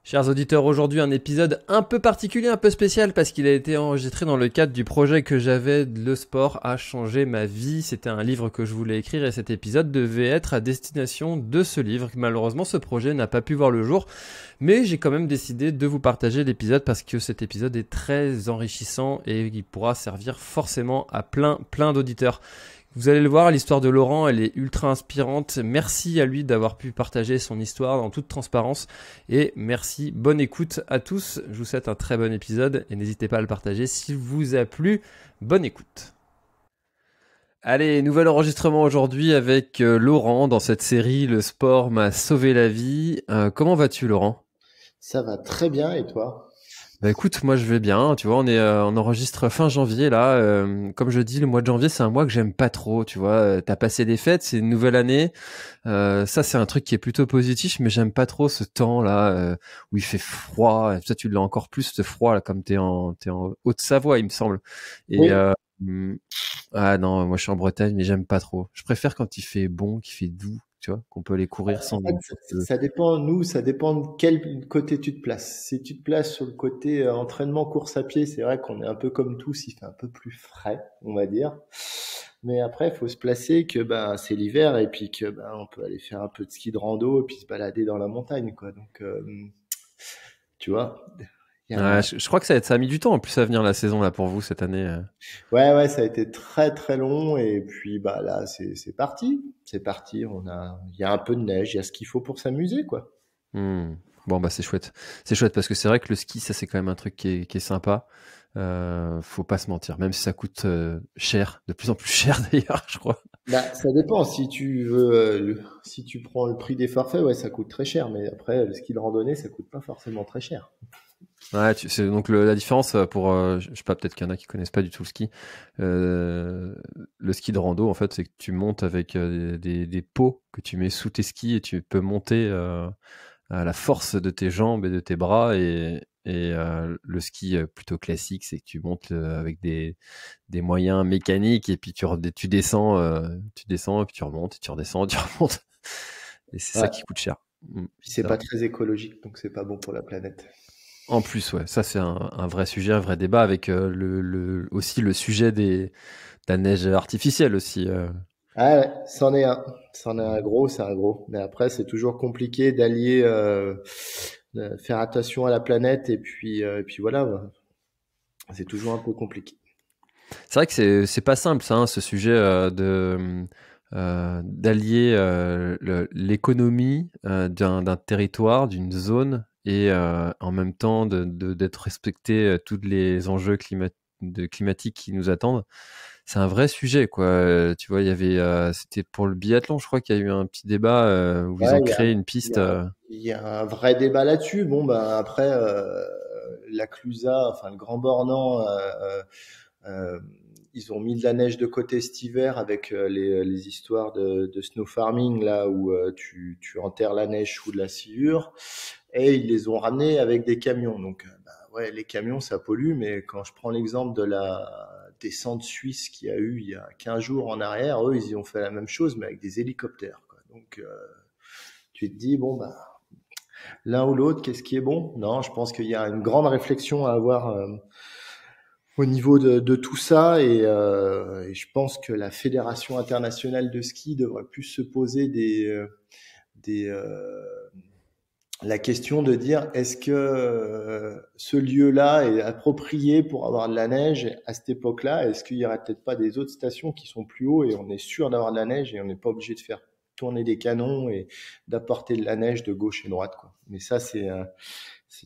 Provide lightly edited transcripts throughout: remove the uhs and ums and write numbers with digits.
Chers auditeurs, aujourd'hui un épisode un peu particulier, un peu spécial parce qu'il a été enregistré dans le cadre du projet que j'avais. Le sport a changé ma vie. C'était un livre que je voulais écrire et cet épisode devait être à destination de ce livre. Malheureusement, ce projet n'a pas pu voir le jour, mais j'ai quand même décidé de vous partager l'épisode parce que cet épisode est très enrichissant et il pourra servir forcément à plein d'auditeurs. Vous allez le voir, l'histoire de Laurent, elle est ultra inspirante. Merci à lui d'avoir pu partager son histoire dans toute transparence. Et merci, bonne écoute à tous. Je vous souhaite un très bon épisode et n'hésitez pas à le partager s'il vous a plu. Bonne écoute. Allez, nouvel enregistrement aujourd'hui avec Laurent dans cette série Le sport m'a sauvé la vie. Comment vas-tu, Laurent ? Ça va très bien et toi? Bah écoute, moi je vais bien, tu vois, on enregistre fin janvier là. Comme je dis, le mois de janvier c'est un mois que j'aime pas trop, tu vois. T'as passé des fêtes, c'est une nouvelle année. Ça c'est un truc qui est plutôt positif, mais j'aime pas trop ce temps là où il fait froid. Toi tu l'as encore plus ce froid là, comme t'es en Haute-Savoie il me semble. Et Oui, hum, ah non, moi je suis en Bretagne, mais j'aime pas trop. Je préfère quand il fait bon, qu'il fait doux, tu vois, qu'on peut aller courir en sans. fait, ça dépend, ça dépend de quel côté tu te places. Si tu te places sur le côté entraînement course à pied, c'est vrai qu'on est un peu comme tous, il fait un peu plus frais, on va dire. Mais après, il faut se placer que ben c'est l'hiver et puis que ben on peut aller faire un peu de ski de rando et puis se balader dans la montagne, quoi. Donc, tu vois, il y Ouais, a... je crois que ça a mis du temps en plus à venir la saison là pour vous cette année. ouais, ça a été très très long et puis bah là c'est parti, c'est parti. Il y a un peu de neige, il y a ce qu'il faut pour s'amuser, quoi. Hmm. Bon bah c'est chouette. C'est chouette parce que c'est vrai que le ski ça c'est quand même un truc qui est sympa. Faut pas se mentir, même si ça coûte cher, de plus en plus cher d'ailleurs, je crois. Bah, ça dépend. Si tu veux, si tu prends le prix des forfaits, ouais, ça coûte très cher. Mais après, le ski de randonnée, ça coûte pas forcément très cher. Ouais, c'est donc la différence pour je sais pas, peut-être qu'il y en a qui connaissent pas du tout le ski. Le ski de rando en fait, c'est que tu montes avec des pots que tu mets sous tes skis et tu peux monter à la force de tes jambes et de tes bras et le ski plutôt classique, c'est que tu montes avec des moyens mécaniques et puis tu descends et puis tu remontes et tu redescends et tu remontes et c'est ça Ouais. qui coûte cher. Puis c'est C'est pas vrai. très écologique, donc c'est pas bon pour la planète. En plus, ouais, ça c'est un vrai sujet, un vrai débat avec aussi le sujet de la neige artificielle aussi. Ah ouais, c'en est un gros, c'est un gros. Mais après, c'est toujours compliqué d'allier, faire attention à la planète et puis voilà, ouais. C'est toujours un peu compliqué. C'est vrai que c'est pas simple ça, hein, ce sujet d'allier l'économie d'un territoire, d'une zone et en même temps d'être respecté tous les enjeux climatiques qui nous attendent. C'est un vrai sujet quoi. Tu vois, il y avait c'était pour le biathlon, je crois qu'il y a eu un petit débat où ils Ouais, ont créé une il y piste. a, il y a un vrai débat là-dessus. Bon, ben après, la Clusa, enfin le Grand Bornand, Euh, ils ont mis de la neige de côté cet hiver avec les histoires de snow farming là où tu enterres la neige sous de la sciure et ils les ont ramenés avec des camions. Donc bah, ouais, les camions ça pollue, mais quand je prends l'exemple de la descente suisse qu'il y a eu il y a 15 jours en arrière, eux ils y ont fait la même chose mais avec des hélicoptères, quoi. Donc tu te dis bon bah l'un ou l'autre, qu'est-ce qui est bon? Non, je pense qu'il y a une grande réflexion à avoir au niveau de tout ça et je pense que la Fédération internationale de ski devrait plus se poser des la question de dire est-ce que ce lieu-là est approprié pour avoir de la neige à cette époque-là? Est-ce qu'il y aurait peut-être pas des autres stations qui sont plus haut et on est sûr d'avoir de la neige et on n'est pas obligé de faire tourner des canons et d'apporter de la neige de gauche et droite, quoi. Mais ça, c'est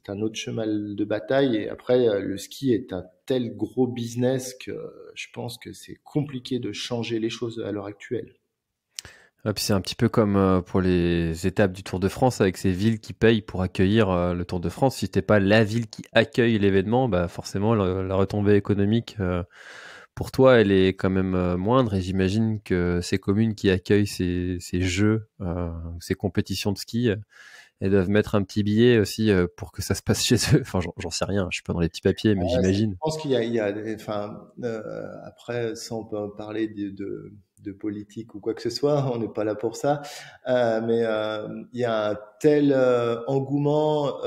un autre cheval de bataille. Et après, le ski est un tel gros business que je pense que c'est compliqué de changer les choses à l'heure actuelle. Et puis c'est un petit peu comme pour les étapes du Tour de France avec ces villes qui payent pour accueillir le Tour de France. Si t'es pas la ville qui accueille l'événement, bah forcément la retombée économique pour toi, elle est quand même moindre. Et j'imagine que ces communes qui accueillent ces jeux, ces compétitions de ski, elles doivent mettre un petit billet aussi pour que ça se passe chez eux. Enfin, j'en sais rien. Je suis pas dans les petits papiers, mais Ouais, je j'imagine. pense qu'il y a enfin, après, ça, on peut en parler de politique ou quoi que ce soit, on n'est pas là pour ça. Mais il y a un tel engouement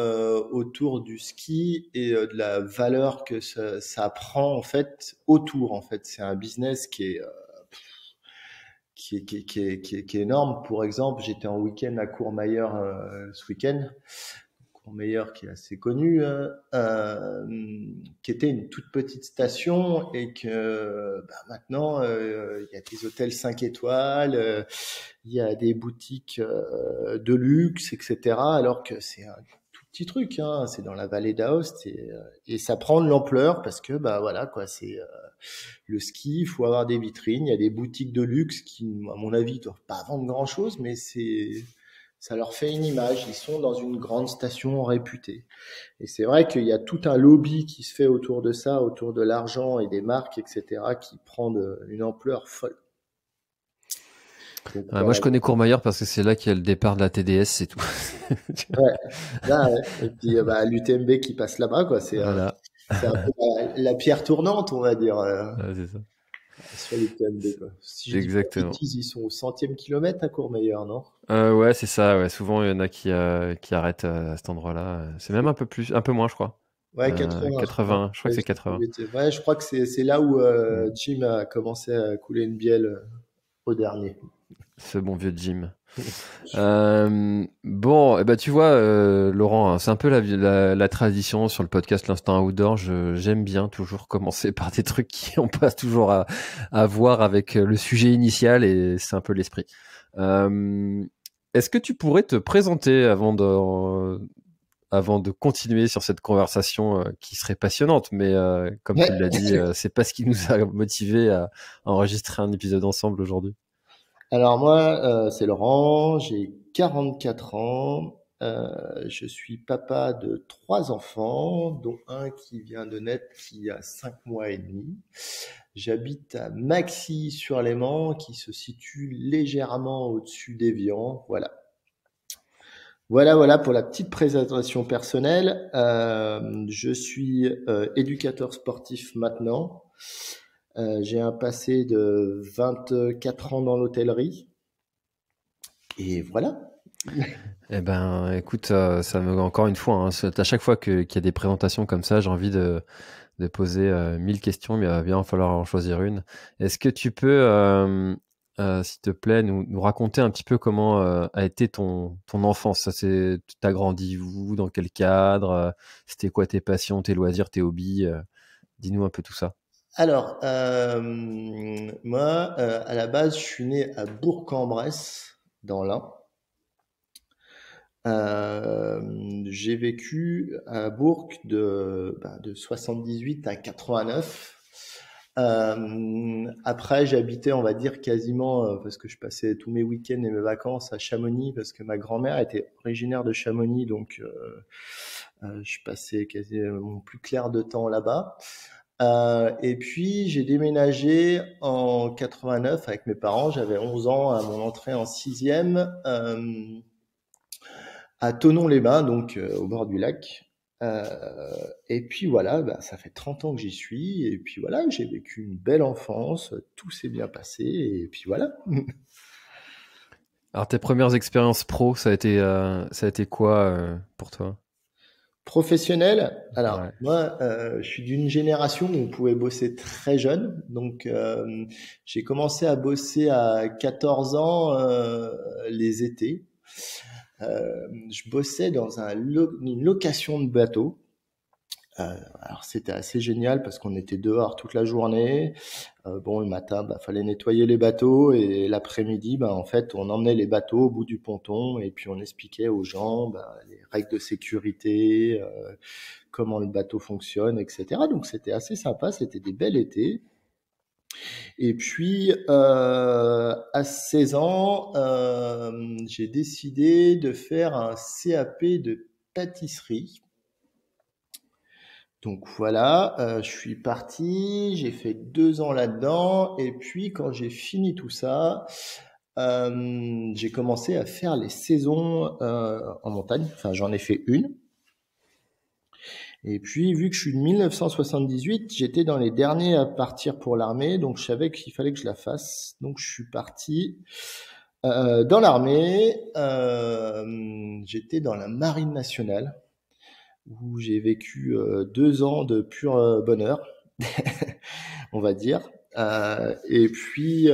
autour du ski et de la valeur que ça prend en fait autour. En fait, c'est un business qui est énorme. Pour exemple, j'étais en week-end à Courmayeur ce week-end. Courmayeur qui est assez connu, qui était une toute petite station et que maintenant il y a des hôtels 5 étoiles, il y a des boutiques de luxe, etc. Alors que c'est un tout petit truc, hein, c'est dans la vallée d'Aoste et ça prend de l'ampleur parce que voilà quoi, c'est le ski, il faut avoir des vitrines, il y a des boutiques de luxe qui, à mon avis, doivent pas vendre grand-chose, mais ça leur fait une image. Ils sont dans une grande station réputée. Et c'est vrai qu'il y a tout un lobby qui se fait autour de ça, autour de l'argent et des marques, etc., qui prend une ampleur folle. Donc, Moi, je connais Courmayeur parce que c'est là qu'il y a le départ de la TDS, c'est tout. ouais. Et puis, l'UTMB qui passe là-bas, quoi. C'est Voilà. un peu la pierre tournante, on va dire, Ouais, c'est ça. sur l'UTMB, quoi. Si je dis pas de Exactement. bêtises, ils sont au 100e kilomètre à Courmayeur, non? Ouais, c'est ça. Ouais. Souvent, il y en a qui arrêtent à cet endroit-là. C'est même un peu moins, je crois. Ouais, 80, je crois. 80. Je crois que c'est 80. Ouais, je crois que c'est là où Jim a commencé à couler une bielle au dernier. Ce bon vieux Jim. Bon, tu vois, Laurent, hein, c'est un peu la tradition sur le podcast L'Instant Outdoor. J'aime bien toujours commencer par des trucs qui ont pas toujours à voir avec le sujet initial et c'est un peu l'esprit. Est-ce que tu pourrais te présenter avant de continuer sur cette conversation qui serait passionnante, mais comme tu Ouais. l'as dit, c'est pas ce qui nous a motivés à enregistrer un épisode ensemble aujourd'hui. Alors moi, c'est Laurent, j'ai 44 ans, je suis papa de 3 enfants, dont un qui vient de naître qui a 5 mois et demi. J'habite à Maxilly-sur-Léman, qui se situe légèrement au-dessus d'Évian. Voilà. Voilà pour la petite présentation personnelle. Je suis éducateur sportif maintenant. J'ai un passé de 24 ans dans l'hôtellerie. Et voilà. Eh ben, écoute, ça me encore une fois, hein, à chaque fois qu'il y a des présentations comme ça, j'ai envie de poser 1000 questions, mais il va bien falloir en choisir une. Est-ce que tu peux, s'il te plaît, nous raconter un petit peu comment a été ton enfance? T'as grandi où, dans quel cadre? C'était quoi tes passions, tes loisirs, tes hobbies? Dis-nous un peu tout ça. Alors, moi, à la base, je suis né à Bourg-en-Bresse, dans l'Ain. J'ai vécu à Bourg de 78 à 89. Après, j'habitais, on va dire, quasiment, parce que je passais tous mes week-ends et mes vacances à Chamonix, parce que ma grand-mère était originaire de Chamonix, donc je passais quasi mon plus clair de temps là-bas. Et puis, j'ai déménagé en 89 avec mes parents. J'avais 11 ans à mon entrée en sixième, à Thonon-les-Bains, donc au bord du lac. Et puis voilà, ça fait 30 ans que j'y suis. Et puis voilà, j'ai vécu une belle enfance. Tout s'est bien passé. Et puis voilà. Alors, tes premières expériences pro, ça a été quoi pour toi? Professionnel, alors Ouais. moi, je suis d'une génération où on pouvait bosser très jeune. Donc, j'ai commencé à bosser à 14 ans les étés. Je bossais dans une location de bateau. Alors c'était assez génial parce qu'on était dehors toute la journée. Bon, le matin, fallait nettoyer les bateaux et l'après-midi, en fait, on emmenait les bateaux au bout du ponton et puis on expliquait aux gens les règles de sécurité, comment le bateau fonctionne, etc. Donc c'était assez sympa, c'était des bels étés. Et puis à 16 ans, j'ai décidé de faire un CAP de pâtisserie. Donc voilà, je suis parti, j'ai fait 2 ans là-dedans, et puis quand j'ai fini tout ça, j'ai commencé à faire les saisons en montagne. Enfin, j'en ai fait une. Et puis, vu que je suis de 1978, j'étais dans les derniers à partir pour l'armée, donc je savais qu'il fallait que je la fasse. Donc, je suis parti dans l'armée. J'étais dans la Marine nationale, où j'ai vécu 2 ans de pur bonheur, on va dire. Et puis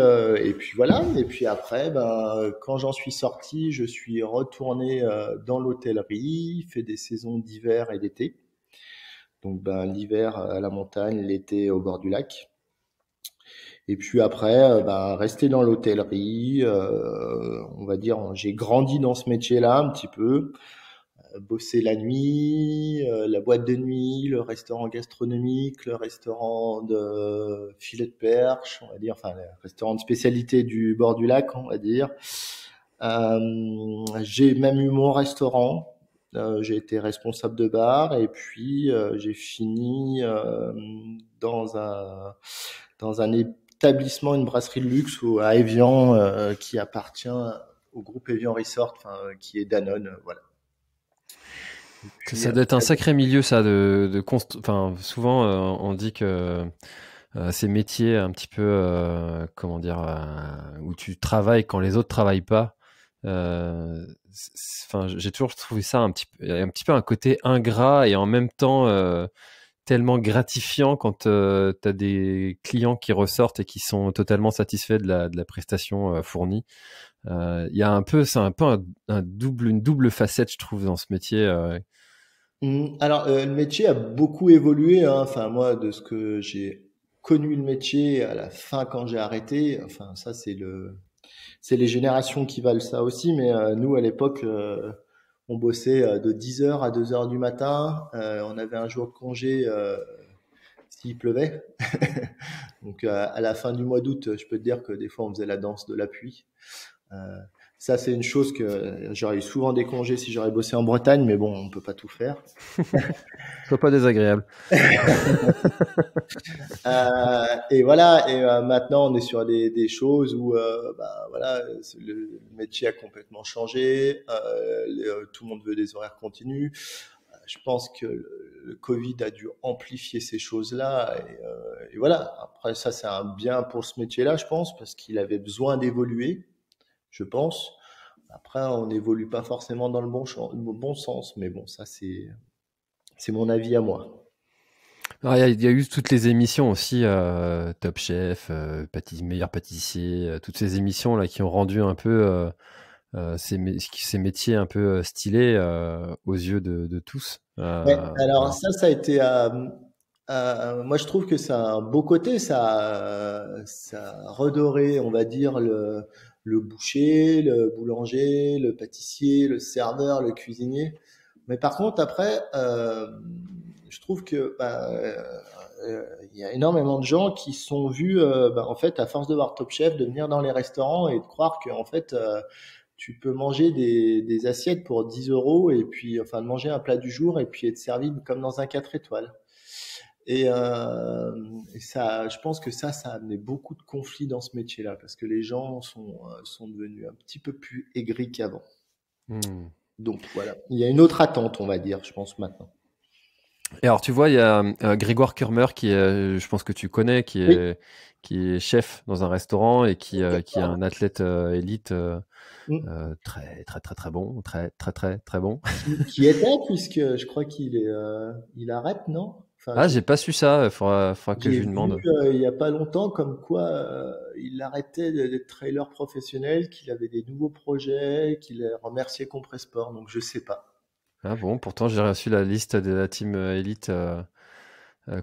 voilà. Et puis après, ben, quand j'en suis sorti, je suis retourné dans l'hôtellerie, fait des saisons d'hiver et d'été. Donc ben, l'hiver à la montagne, l'été au bord du lac. Et puis après, ben, rester dans l'hôtellerie, on va dire, j'ai grandi dans ce métier-là un petit peu, bosser la nuit, la boîte de nuit, le restaurant gastronomique, le restaurant de filet de perche, on va dire, enfin, le restaurant de spécialité du bord du lac, on va dire. J'ai même eu mon restaurant. J'ai été responsable de bar et puis j'ai fini dans un établissement, une brasserie de luxe à Evian qui appartient au groupe Evian Resort, enfin, qui est Danone, voilà. Et puis, Ça doit être un sacré milieu, ça, enfin, souvent, on dit que ces métiers un petit peu, comment dire, où tu travailles quand les autres travaillent pas. Enfin, j'ai toujours trouvé ça un petit peu un côté ingrat et en même temps tellement gratifiant quand tu as des clients qui ressortent et qui sont totalement satisfaits de la prestation fournie. Il y a un peu, c'est un peu une double facette, je trouve, dans ce métier. Alors, le métier a beaucoup évolué, hein. Enfin, moi, de ce que j'ai connu le métier à la fin quand j'ai arrêté, enfin, ça, c'est les générations qui valent ça aussi. Mais nous, à l'époque, on bossait de 10 heures à 2 heures du matin. On avait un jour de congé s'il pleuvait. Donc, à la fin du mois d'août, je peux te dire que des fois, on faisait la danse de la pluie. Euh, Ça, c'est une chose que j'aurais eu souvent des congés si j'aurais bossé en Bretagne, mais bon, on peut pas tout faire. Soit pas désagréable. Et voilà. Et maintenant, on est sur des choses où, bah, voilà, le métier a complètement changé. Tout le monde veut des horaires continus. Je pense que le Covid a dû amplifier ces choses-là. Et voilà. Après, ça, c'est un bien pour ce métier-là, je pense, parce qu'il avait besoin d'évoluer, je pense. Après, on n'évolue pas forcément dans le bon sens, mais bon, ça, c'est mon avis à moi. Alors, il y a eu toutes les émissions aussi, Top Chef, Meilleur pâtissier, toutes ces émissions là qui ont rendu un peu ces métiers un peu stylés aux yeux de tous. Ouais, alors ça a été, moi je trouve que ça a un beau côté, ça a redoré, on va dire, le boucher, le boulanger, le pâtissier, le serveur, le cuisinier. Mais par contre, après, je trouve que il y a énormément de gens qui sont vus, en fait, à force de voir Top Chef, de venir dans les restaurants et de croire que, en fait, tu peux manger des assiettes pour 10 euros et puis, enfin, de manger un plat du jour et puis être servi comme dans un 4 étoiles. Et ça, je pense que ça a amené beaucoup de conflits dans ce métier-là parce que les gens sont devenus un petit peu plus aigris qu'avant. hmm. Donc voilà, il y a une autre attente, on va dire, je pense maintenant. Et alors, tu vois, il y a Grégoire Kurmer qui est, je pense que tu connais, Oui, qui est chef dans un restaurant et qui est d'accord. un athlète élite Mm. très, très, très, très bon, très, très, très, très bon. Qui était, puisque je crois il arrête, non? Enfin, Ah, j'ai pas su ça, faudra que je j'ai lui vu demande. il y a pas longtemps comme quoi il arrêtait d'être trailer professionnel, qu'il avait des nouveaux projets, qu'il a remercié Compressport, donc je sais pas. Ah bon, pourtant j'ai reçu la liste de la team élite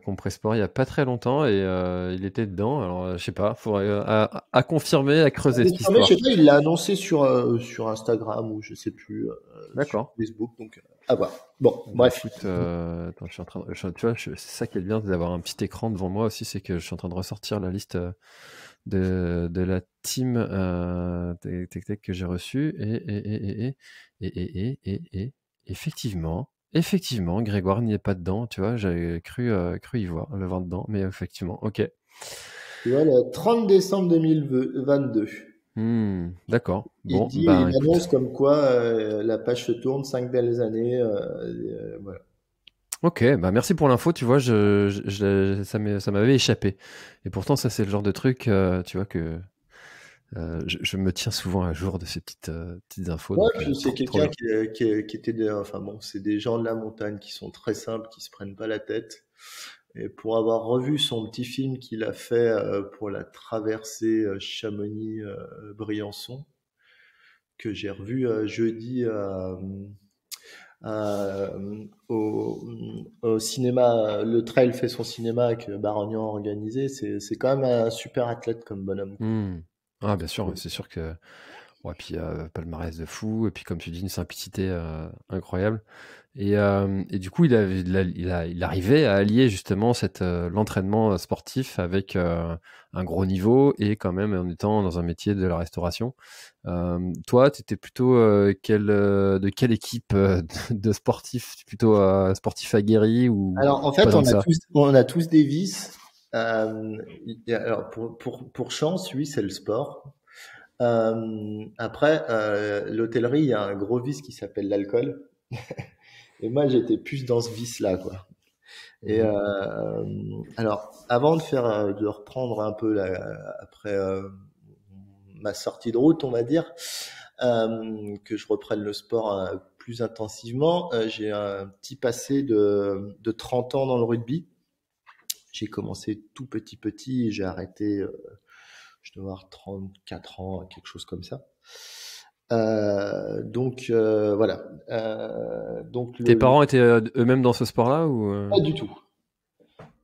Compressport il y a pas très longtemps et il était dedans. Alors je sais pas, faudrait à confirmer, à creuser cette Je sais histoire. pas, il l'a annoncé sur Instagram ou je sais plus, sur D'accord. Facebook, donc à voir. Bon, Bah bref. écoute, attends, je suis en train, tu vois, c'est ça qui est bien d'avoir un petit écran devant moi aussi, c'est que je suis en train de ressortir la liste de la team tech que j'ai reçue et effectivement, Grégoire n'y est pas dedans, tu vois, j'avais cru le voir dedans, mais effectivement, ok. Tu vois, le 30 décembre 2022, D'accord. Bon, ben il écoute. annonce comme quoi la page se tourne, 5 belles années, voilà. Ok, bah merci pour l'info. Tu vois, ça m'avait échappé. Et pourtant, ça, c'est le genre de truc, tu vois, que je me tiens souvent à jour de ces petites infos. Ouais, Donc, puis c'est trop quelqu'un bien. qui était enfin bon, c'est des gens de la montagne qui sont très simples, qui se prennent pas la tête. Et pour avoir revu son petit film qu'il a fait pour la traversée Chamonix-Briançon, que j'ai revu jeudi au, au cinéma, le trail fait son cinéma que Barognan a organisé, c'est quand même un super athlète comme bonhomme, quoi. Hmm. Ah, bien sûr, ouais, c'est sûr que. Ouais, puis palmarès de fou, et puis comme tu dis, une simplicité incroyable. Et du coup, il arrivait à allier justement l'entraînement sportif avec un gros niveau et quand même en étant dans un métier de la restauration. Toi, tu étais plutôt de quelle équipe de sportif? T'es plutôt sportif aguerri ou Alors en pas fait, tant que ça? on a tous des vices. Alors pour chance, oui, c'est le sport. Après, l'hôtellerie, il y a un gros vice qui s'appelle l'alcool. Et moi, j'étais plus dans ce vice-là, quoi. Et Mhm. alors, avant de reprendre un peu après ma sortie de route, on va dire, que je reprenne le sport plus intensivement, j'ai un petit passé de 30 ans dans le rugby. J'ai commencé tout petit et j'ai arrêté, je dois avoir 34 ans, quelque chose comme ça. Voilà. Donc Tes parents étaient eux-mêmes dans ce sport-là ou pas du tout.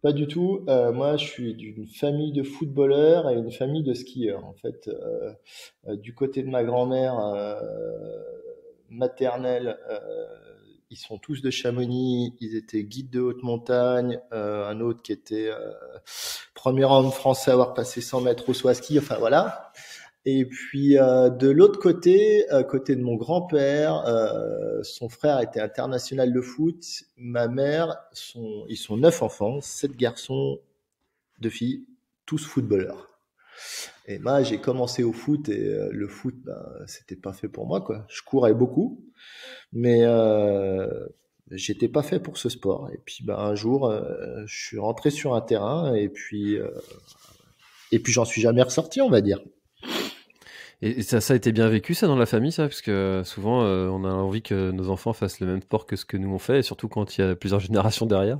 Pas du tout. Moi, je suis d'une famille de footballeurs et une famille de skieurs. En fait, du côté de ma grand-mère maternelle, ils sont tous de Chamonix. Ils étaient guides de haute montagne. Un autre qui était premier homme français à avoir passé 100 mètres au saut à ski. Enfin voilà. Et puis de l'autre côté, à côté de mon grand-père, son frère était international de foot. Ma mère, ils sont 9 enfants, 7 garçons, 2 filles, tous footballeurs. Et moi, j'ai commencé au foot et le foot, ben, c'était pas fait pour moi, quoi. Je courais beaucoup, mais j'étais pas fait pour ce sport. Et puis, ben, un jour, je suis rentré sur un terrain et puis j'en suis jamais ressorti, on va dire. et ça a été bien vécu ça dans la famille ça parce que souvent on a envie que nos enfants fassent le même sport que ce que nous on fait et surtout quand il y a plusieurs générations derrière.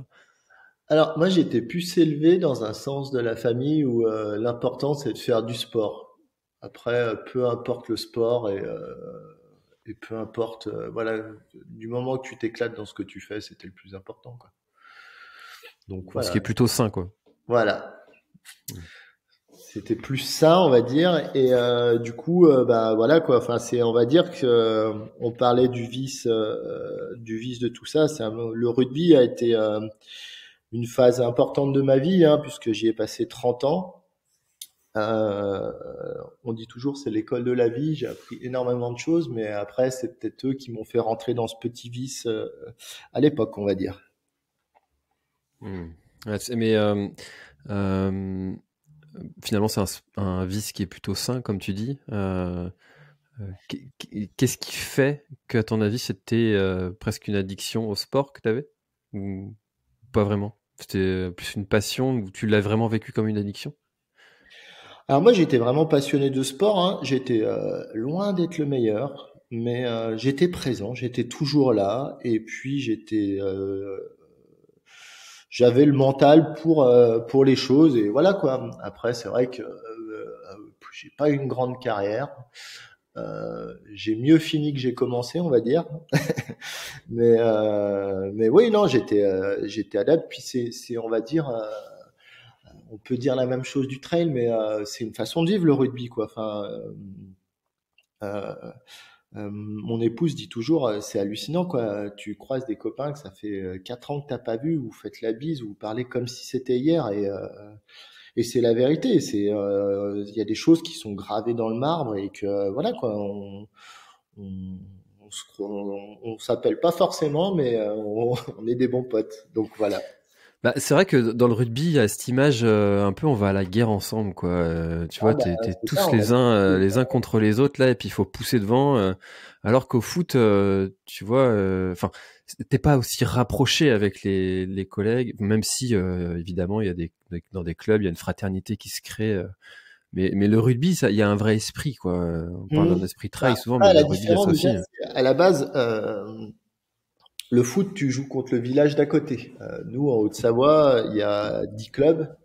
Alors, moi, j'étais plus élevé dans un sens de la famille où l'important, c'est de faire du sport. Après, peu importe le sport et peu importe, voilà, du moment que tu t'éclates dans ce que tu fais, c'était le plus important, quoi. Donc Ce qui voilà, est plutôt sain quoi. voilà, c'était plus ça, on va dire. Et du coup, bah voilà quoi. Enfin, on va dire que on parlait du vice de tout ça. Le rugby a été une phase importante de ma vie, hein, puisque j'y ai passé 30 ans. Euh, on dit toujours c'est l'école de la vie. J'ai appris énormément de choses, mais après c'est peut-être eux qui m'ont fait rentrer dans ce petit vice à l'époque, on va dire. Hmm. Ouais, mais euh, finalement c'est un vice qui est plutôt sain comme tu dis. Qu'est-ce qui fait que à ton avis c'était presque une addiction au sport que tu avais ou pas vraiment? C'était plus une passion ou tu l'as vraiment vécu comme une addiction? Alors moi j'étais vraiment passionné de sport. Hein. J'étais loin d'être le meilleur, mais j'étais présent, j'étais toujours là, et puis j'avais le mental pour les choses et voilà quoi. Après c'est vrai que j'ai pas eu une grande carrière. J'ai mieux fini que j'ai commencé, on va dire. Mais oui, non, j'étais adepte. Puis on va dire, on peut dire la même chose du trail, mais c'est une façon de vivre le rugby, quoi. Enfin, euh, mon épouse dit toujours, c'est hallucinant, quoi. Tu croises des copains que ça fait 4 ans que t'as pas vu, vous faites la bise, vous parlez comme si c'était hier, et c'est la vérité. Il y a des choses qui sont gravées dans le marbre et que voilà, quoi. On, on s'appelle pas forcément, mais on est des bons potes. Donc voilà. Bah, c'est vrai que dans le rugby, il y a cette image un peu on va à la guerre ensemble, quoi. Tu vois, Bah, t'es c'est ça, tous on a les uns contre les autres là, et puis il faut pousser devant. Alors qu'au foot, tu vois, enfin, t'es pas aussi rapproché avec les collègues, même si évidemment il y a dans des clubs, il y a une fraternité qui se crée. Mais le rugby, ça, il y a un vrai esprit, quoi. On parle d'un esprit Bah, trail souvent, mais après, le la rugby, il y a différence ça déjà, aussi. c'est à la base, le foot, tu joues contre le village d'à côté. Nous, en Haute-Savoie, il y a 10 clubs.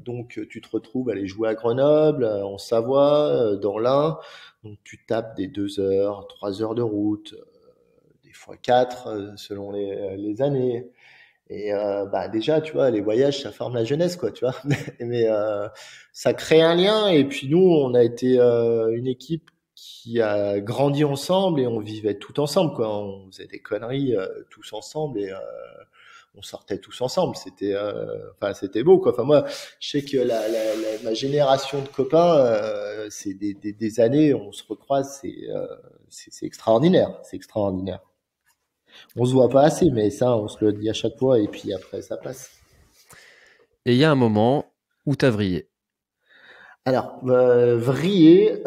Donc, tu te retrouves à aller jouer à Grenoble, en Savoie, dans l'Ain. Donc, tu tapes des 2 heures, 3 heures de route, des fois 4, selon les années. Et bah déjà, tu vois, les voyages, ça forme la jeunesse, quoi, tu vois. Mais ça crée un lien. Et puis nous, on a été une équipe qui a grandi ensemble et on vivait tout ensemble, quoi. On faisait des conneries tous ensemble et on sortait tous ensemble. Enfin, c'était beau, quoi. Enfin, moi, je sais que ma génération de copains, c'est des années, on se recroise, c'est extraordinaire. C'est extraordinaire. On se voit pas assez, mais ça, on se le dit à chaque fois, et puis après, ça passe. Et il y a un moment où t'as vrillé. Alors, vriller,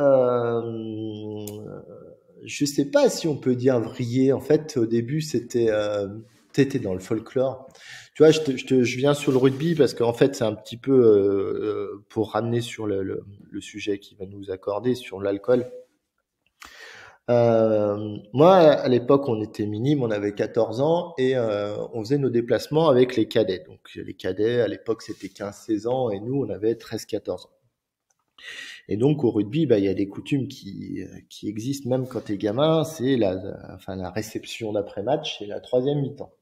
je sais pas si on peut dire vriller. En fait, au début, t'étais dans le folklore. Tu vois, je viens sur le rugby parce qu'en fait, c'est un petit peu pour ramener sur le sujet qui va nous accorder sur l'alcool. Moi, à l'époque, on était minime, on avait 14 ans et on faisait nos déplacements avec les cadets. Donc, les cadets, à l'époque, c'était 15-16 ans et nous, on avait 13-14 ans. Et donc, au rugby, bah, il y a des coutumes qui existent même quand t'es gamin. C'est enfin, la réception d'après-match et la troisième mi-temps.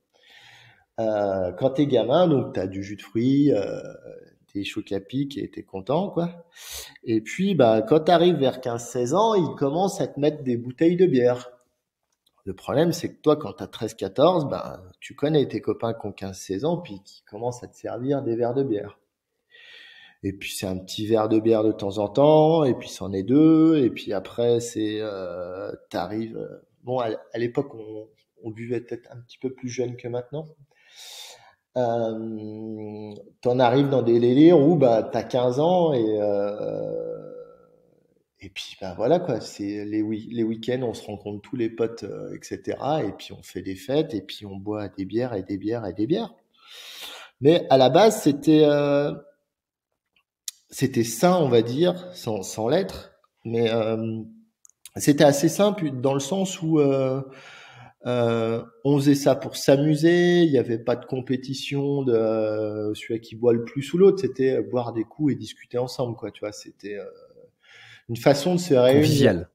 Quand t'es gamin, donc t'as du jus de fruits, t'es choc à pic et t'es content, quoi. Et puis, bah, quand t'arrives vers 15-16 ans, ils commencent à te mettre des bouteilles de bière. Le problème, c'est que toi, quand tu as 13-14, ben, tu connais tes copains qui ont 15-16 ans, puis qui commencent à te servir des verres de bière. Et puis c'est un petit verre de bière de temps en temps, et puis c'en est deux, et puis après t'arrives. Bon, à l'époque, on buvait peut-être un petit peu plus jeune que maintenant. T'en arrives dans des délires où bah t'as 15 ans et puis ben voilà quoi, c'est les week-ends, on se rencontre tous les potes, etc. Et puis on fait des fêtes et puis on boit des bières et des bières et des bières. Mais à la base, c'était sain, on va dire, sans l'être. Mais c'était assez simple dans le sens où on faisait ça pour s'amuser. Il n'y avait pas de compétition de celui qui boit le plus ou l'autre. C'était boire des coups et discuter ensemble, quoi. Tu vois, c'était une façon de se réunir. Convivial.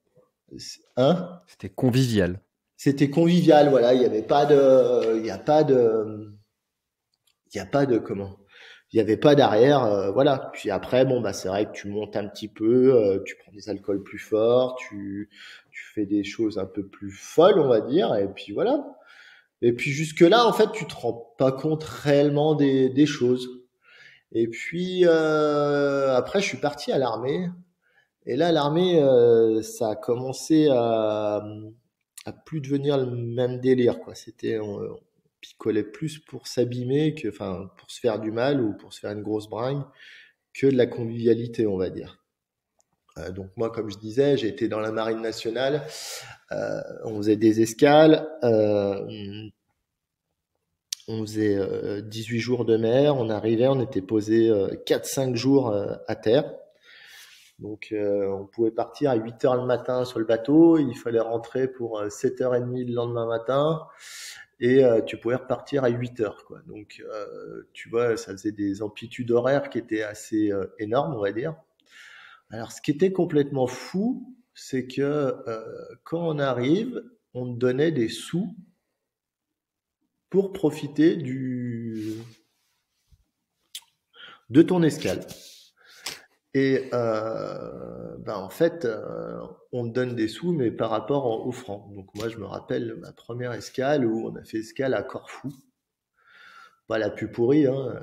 Hein? C'était convivial. C'était convivial, voilà. Il y avait pas de, il y a pas de, il y a pas de comment. Il y avait pas d'arrière, voilà. Puis après, bon bah c'est vrai que tu montes un petit peu, tu prends des alcools plus forts, tu fais des choses un peu plus folles, on va dire, et puis voilà. Et puis jusque là, en fait, tu te rends pas compte réellement des choses. Et puis après, je suis parti à l'armée. Et là, l'armée, ça a commencé à plus devenir le même délire, quoi. On picolait plus pour s'abîmer enfin, pour se faire du mal ou pour se faire une grosse bringue que de la convivialité, on va dire. Donc moi, comme je disais, j'ai été dans la marine nationale. On faisait des escales. On faisait 18 jours de mer. On arrivait, on était posé 4-5 jours à terre. Donc, on pouvait partir à 8 heures le matin sur le bateau. Il fallait rentrer pour 7h30 le lendemain matin. Et tu pouvais repartir à 8 heures, quoi. Donc, tu vois, ça faisait des amplitudes horaires qui étaient assez énormes, on va dire. Alors, ce qui était complètement fou, c'est que quand on arrive, on te donnait des sous pour profiter de ton escale. Et ben en fait, on te donne des sous, mais par rapport au franc. Donc moi, je me rappelle ma première escale où on a fait escale à Corfou, pas la plus pourrie, hein.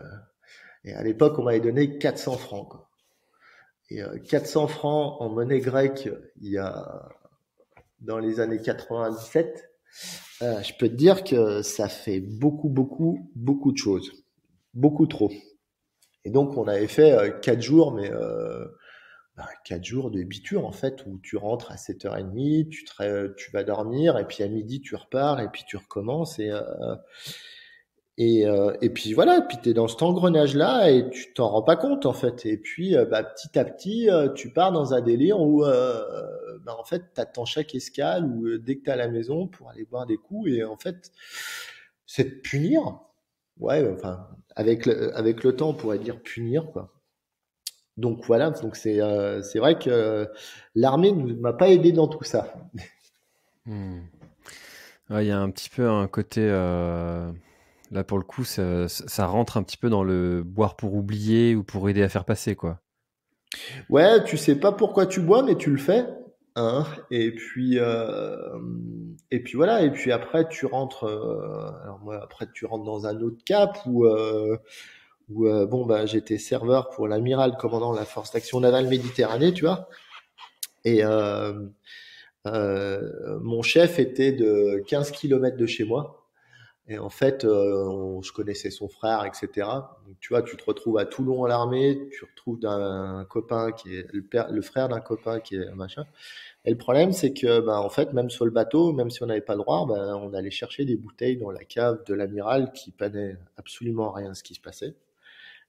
Et à l'époque, on m'avait donné 400 francs, quoi. Et 400 francs en monnaie grecque, il y a dans les années 97, je peux te dire que ça fait beaucoup, beaucoup, beaucoup de choses. beaucoup trop. Et donc, on avait fait 4 jours, mais 4 jours de biture, en fait, où tu rentres à 7h30, tu vas dormir, et puis à midi, tu repars, et puis tu recommences, et puis voilà, et puis tu es dans cet engrenage-là, et tu t'en rends pas compte, en fait. Et puis, petit à petit, tu pars dans un délire où, en fait, tu attends chaque escale, ou dès que tu es à la maison, pour aller boire des coups, et en fait, c'est de punir. Ouais, enfin, avec le temps, on pourrait dire punir, quoi. Donc voilà, donc c'est vrai que l'armée ne m'a pas aidé dans tout ça. Hmm. Ouais, il y a un petit peu un côté. Là, pour le coup, ça rentre un petit peu dans le boire pour oublier ou pour aider à faire passer, quoi. Ouais, tu sais pas pourquoi tu bois, mais tu le fais, hein. Et puis voilà. Et puis après, tu rentres. Alors moi, après, tu rentres dans un autre cap où bon bah j'étais serveur pour l'amiral commandant la force d'action navale Méditerranée, tu vois. Et mon chef était de 15 kilomètres de chez moi. Et en fait, je connaissais son frère, etc. Donc, tu vois, tu te retrouves à Toulon à l'armée, tu retrouves un copain qui est le frère d'un copain qui est un machin. Et le problème, c'est que, en fait, même sur le bateau, même si on n'avait pas le droit, on allait chercher des bouteilles dans la cave de l'amiral qui panaient absolument rien à ce qui se passait.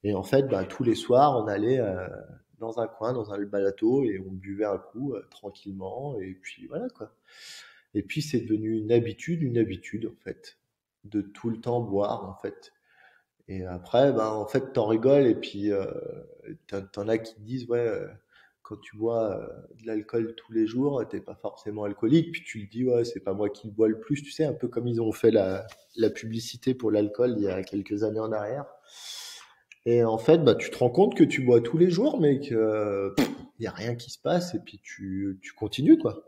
Et en fait, tous les soirs, on allait dans un coin, dans un bateau, et on buvait un coup tranquillement. Et puis voilà quoi. Et puis c'est devenu une habitude en fait, de tout le temps boire en fait. Et après, en fait, t'en rigoles et puis t'en as qui te disent ouais, quand tu bois de l'alcool tous les jours, t'es pas forcément alcoolique. Puis tu le dis ouais, c'est pas moi qui le bois le plus, tu sais, un peu comme ils ont fait la publicité pour l'alcool il y a quelques années en arrière. Et en fait, tu te rends compte que tu bois tous les jours, mais que il y a rien qui se passe et puis tu continues quoi.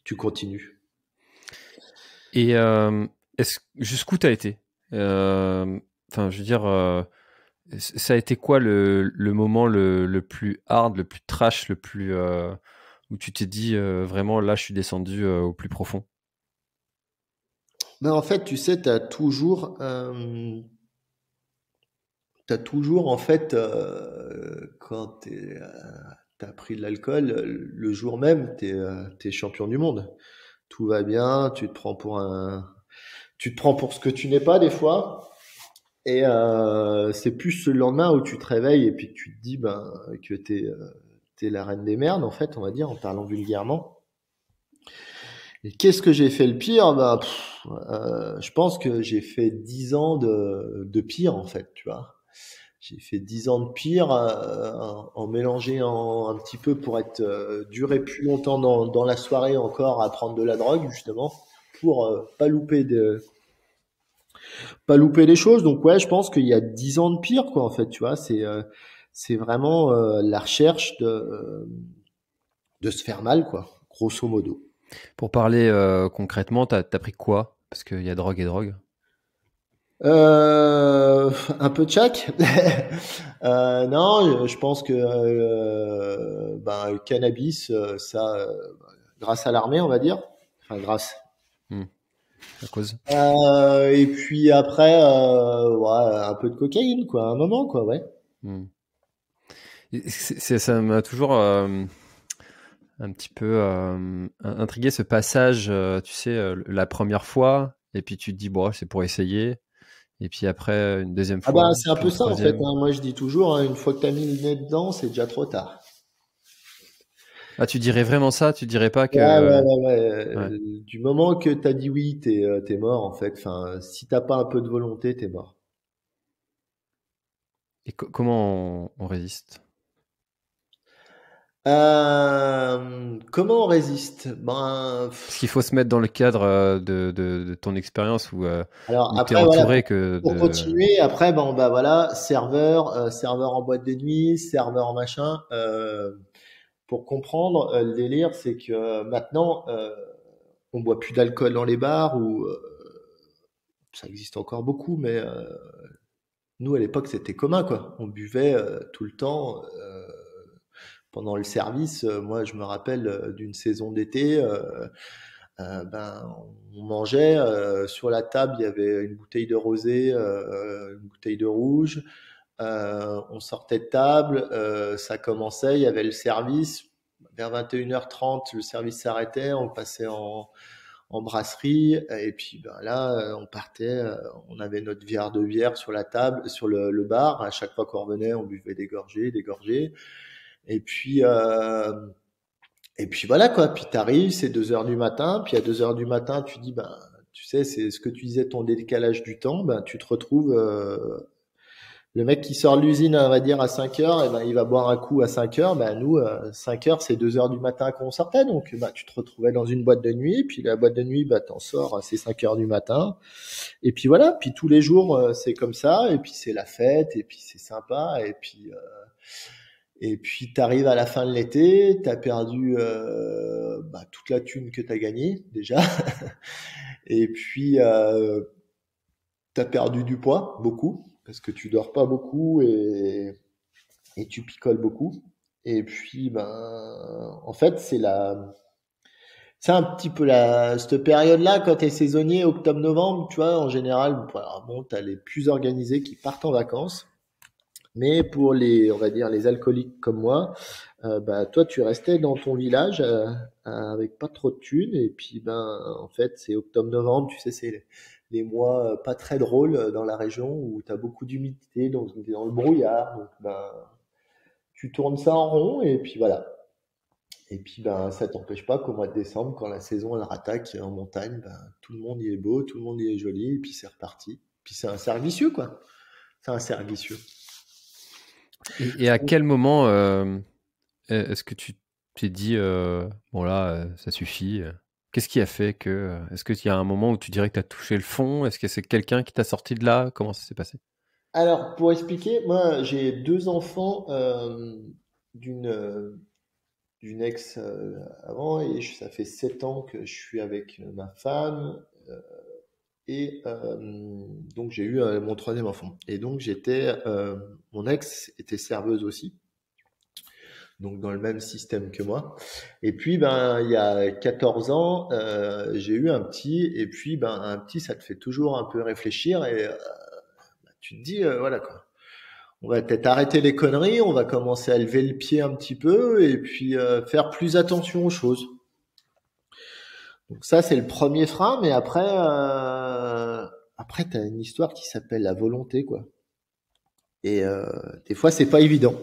Tu continues. Et jusqu'où t'as été? Enfin, je veux dire, ça a été quoi le moment le plus hard, le plus trash, le plus où tu t'es dit vraiment là, je suis descendu au plus profond? Mais en fait, tu sais, t'as toujours en fait, quand t'as pris de l'alcool, le jour même, t'es champion du monde. Tout va bien, tu te prends pour ce que tu n'es pas des fois. Et c'est plus le lendemain où tu te réveilles et puis que tu te dis que t'es la reine des merdes en fait, on va dire en parlant vulgairement. Et qu'est-ce que j'ai fait le pire? Je pense que j'ai fait 10 ans de pire en fait, tu vois. J'ai fait 10 ans de pire en mélanger un petit peu pour être duré plus longtemps dans la soirée encore à prendre de la drogue justement pour pas louper les choses. Donc ouais, je pense qu'il y a 10 ans de pire quoi en fait, tu vois. C'est vraiment la recherche de se faire mal quoi, grosso modo. Pour parler concrètement, t'as pris quoi? Parce qu'il y a drogue et drogue. Un peu de chaque. Non, je pense que le cannabis, ça, grâce à l'armée, on va dire. Enfin, grâce. Hmm. À cause. Et puis après, ouais, un peu de cocaïne, quoi, à un moment, quoi, ouais. Hmm. Ça m'a toujours un petit peu intrigué ce passage, tu sais, la première fois, et puis tu te dis, bon, c'est pour essayer, et puis après, une deuxième Ah fois, c'est un puis peu une ça en fait, troisième. hein. Moi, je dis toujours, hein, une fois que t'as mis le nez dedans, c'est déjà trop tard. Ah, tu dirais vraiment ça? Tu dirais pas Ouais, ouais, que... ouais, ouais. Ouais. Du moment que t'as dit oui, t'es mort en fait. Enfin, si t'as pas un peu de volonté, t'es mort. Et comment on résiste? Comment on résiste? Parce qu'il faut se mettre dans le cadre de ton expérience Alors où tu es après voilà, entouré que pour de... continuer, après voilà, serveur en boîte de nuit, serveur en machin. Pour comprendre le délire, c'est que maintenant on boit plus d'alcool dans les bars ou ça existe encore beaucoup, mais nous à l'époque c'était commun quoi. On buvait tout le temps. Pendant le service, moi je me rappelle d'une saison d'été. Ben on mangeait sur la table, il y avait une bouteille de rosé, une bouteille de rouge. On sortait de table, ça commençait, il y avait le service. Vers 21h30, le service s'arrêtait, on passait en brasserie, et puis ben là, on partait, on avait notre verre de bière sur la table, sur le bar. À chaque fois qu'on revenait, on buvait des gorgées, des gorgées. Et puis, et puis voilà quoi. Puis t'arrives, c'est 2 heures du matin. Puis à 2 heures du matin, tu dis, ben, tu sais, c'est ce que tu disais, ton décalage du temps. Ben, tu te retrouves le mec qui sort de l'usine, on va dire, à 5 heures, et ben, il va boire un coup à 5 heures. Ben, nous, 5 heures, c'est 2 heures du matin qu'on sortait. Donc, ben, tu te retrouvais dans une boîte de nuit. Puis la boîte de nuit, ben, t'en sors, c'est 5 heures du matin. Et puis voilà. Puis tous les jours, c'est comme ça. Et puis c'est la fête. Et puis c'est sympa. Et puis t'arrives à la fin de l'été, t'as perdu ben, toute la thune que t'as gagnée, déjà. Et puis, t'as perdu du poids, beaucoup, parce que tu dors pas beaucoup et tu picoles beaucoup. Et puis, ben, en fait, c'est un petit peu cette période-là, quand t'es saisonnier, octobre-novembre, tu vois, en général, voilà, bon, t'as les plus organisés qui partent en vacances. Mais pour on va dire, les alcooliques comme moi, bah, toi, tu restais dans ton village avec pas trop de thunes. Et puis, ben, en fait, c'est octobre-novembre, tu sais, c'est les mois pas très drôles dans la région où tu as beaucoup d'humidité, donc tu es dans le brouillard. Donc, ben, tu tournes ça en rond et puis voilà. Et puis, ben, ça t'empêche pas qu'au mois de décembre, quand la saison elle rattaque en montagne, ben, tout le monde y est beau, tout le monde y est joli, et puis c'est reparti. Puis c'est un cercle vicieux, quoi. C'est un cercle vicieux. Et à quel moment est-ce que tu t'es dit, bon là, ça suffit Qu'est-ce qui a fait que... est-ce qu'il y a un moment où tu dirais que tu as touché le fond? Est-ce que c'est quelqu'un qui t'a sorti de là? Comment ça s'est passé? Alors, pour expliquer, moi, j'ai 2 enfants d'une d'une ex avant et ça fait 7 ans que je suis avec ma femme et donc j'ai eu mon troisième enfant. Et donc mon ex était serveuse aussi, donc dans le même système que moi. Et puis ben il y a 14 ans, j'ai eu un petit et puis ben un petit ça te fait toujours un peu réfléchir et tu te dis voilà quoi. On va peut-être arrêter les conneries, on va commencer à lever le pied un petit peu et puis faire plus attention aux choses. Donc ça, c'est le premier frein, mais après t'as une histoire qui s'appelle la volonté, quoi. Et des fois, c'est pas évident.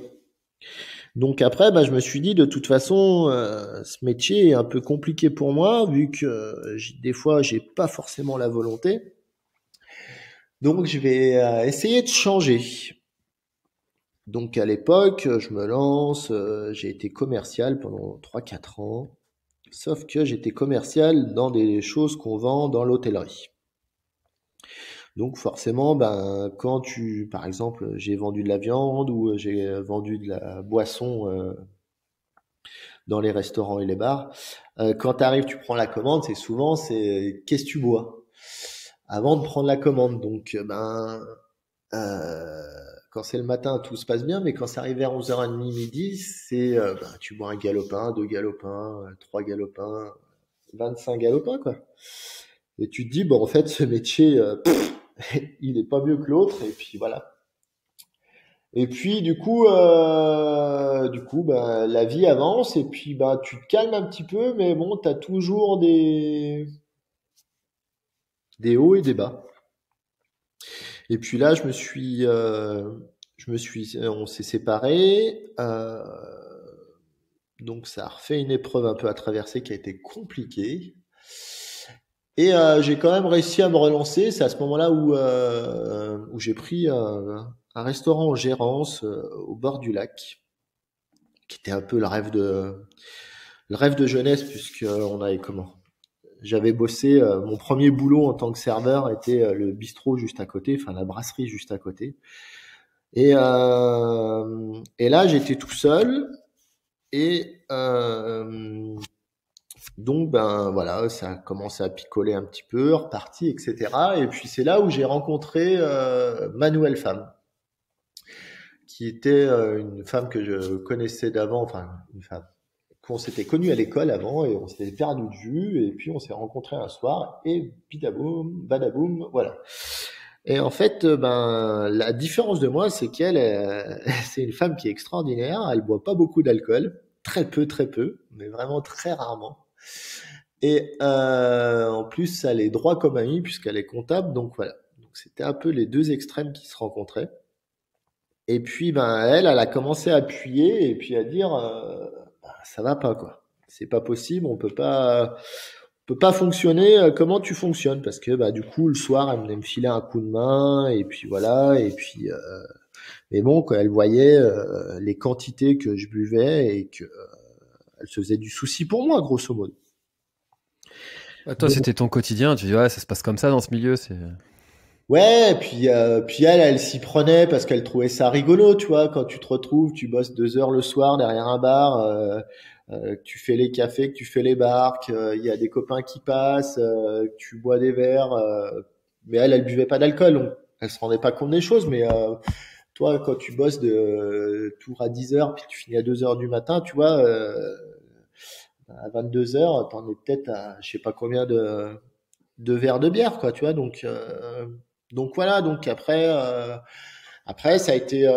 Donc après, bah, je me suis dit, de toute façon, ce métier est un peu compliqué pour moi, vu que des fois, j'ai pas forcément la volonté. Donc je vais essayer de changer. Donc à l'époque, je me lance, j'ai été commercial pendant 3 4 ans, sauf que j'étais commercial dans des choses qu'on vend dans l'hôtellerie. Donc forcément, ben par exemple, j'ai vendu de la viande ou j'ai vendu de la boisson dans les restaurants et les bars, quand tu arrives, tu prends la commande, c'est qu'est-ce que tu bois avant de prendre la commande. Donc ben euh, quand c'est le matin, tout se passe bien, mais quand ça arrive vers 11h30, midi, c'est ben, tu bois un galopin, 2 galopins, 3 galopins, 25 galopins, quoi. Et tu te dis, bon, en fait, ce métier, il est pas mieux que l'autre, et puis voilà. Et puis, du coup, bah, la vie avance, et puis, bah, tu te calmes un petit peu, mais bon, t'as toujours des hauts et des bas. Et puis là, on s'est séparés. Donc ça a refait une épreuve un peu à traverser qui a été compliquée. Et j'ai quand même réussi à me relancer. C'est à ce moment-là où j'ai pris un restaurant en gérance au bord du lac, qui était un peu le rêve de jeunesse, puisque on avait comment? J'avais bossé, mon premier boulot en tant que serveur était le bistrot juste à côté, enfin la brasserie juste à côté. Et là, j'étais tout seul. Et donc, ben voilà, ça a commencé à picoler un petit peu, reparti, etc. Et puis c'est là où j'ai rencontré ma nouvelle femme, qui était une femme que je connaissais d'avant, enfin une femme, qu'on s'était connus à l'école avant et on s'était perdu de vue et puis on s'est rencontrés un soir et bidaboum, badaboum, voilà. Et en fait, la différence de moi, c'est qu'elle, c'est une femme qui est extraordinaire. Elle boit pas beaucoup d'alcool, très peu, mais vraiment très rarement. Et en plus, elle est droit comme amie puisqu'elle est comptable, donc voilà. Donc c'était un peu les deux extrêmes qui se rencontraient. Et puis, elle a commencé à appuyer et puis à dire, ça va pas quoi. C'est pas possible, on peut pas fonctionner comment tu fonctionnes parce que du coup le soir elle venait me filer un coup de main et puis voilà et puis mais bon quand elle voyait les quantités que je buvais et que elle se faisait du souci pour moi grosso modo. Toi, c'était ton quotidien. Tu dis, ouais, ça se passe comme ça dans ce milieu. Ouais, puis elle s'y prenait parce qu'elle trouvait ça rigolo, tu vois, quand tu te retrouves, tu bosses 2 heures le soir derrière un bar, que tu fais les cafés, que tu fais les barques, il y a des copains qui passent, que tu bois des verres, mais elle buvait pas d'alcool, donc elle se rendait pas compte des choses, mais toi, quand tu bosses de tour à 10 heures, puis tu finis à 2 heures du matin, tu vois, à 22 heures, t'en es peut-être à je sais pas combien de verres de bière, quoi, tu vois, donc voilà, donc après ça a été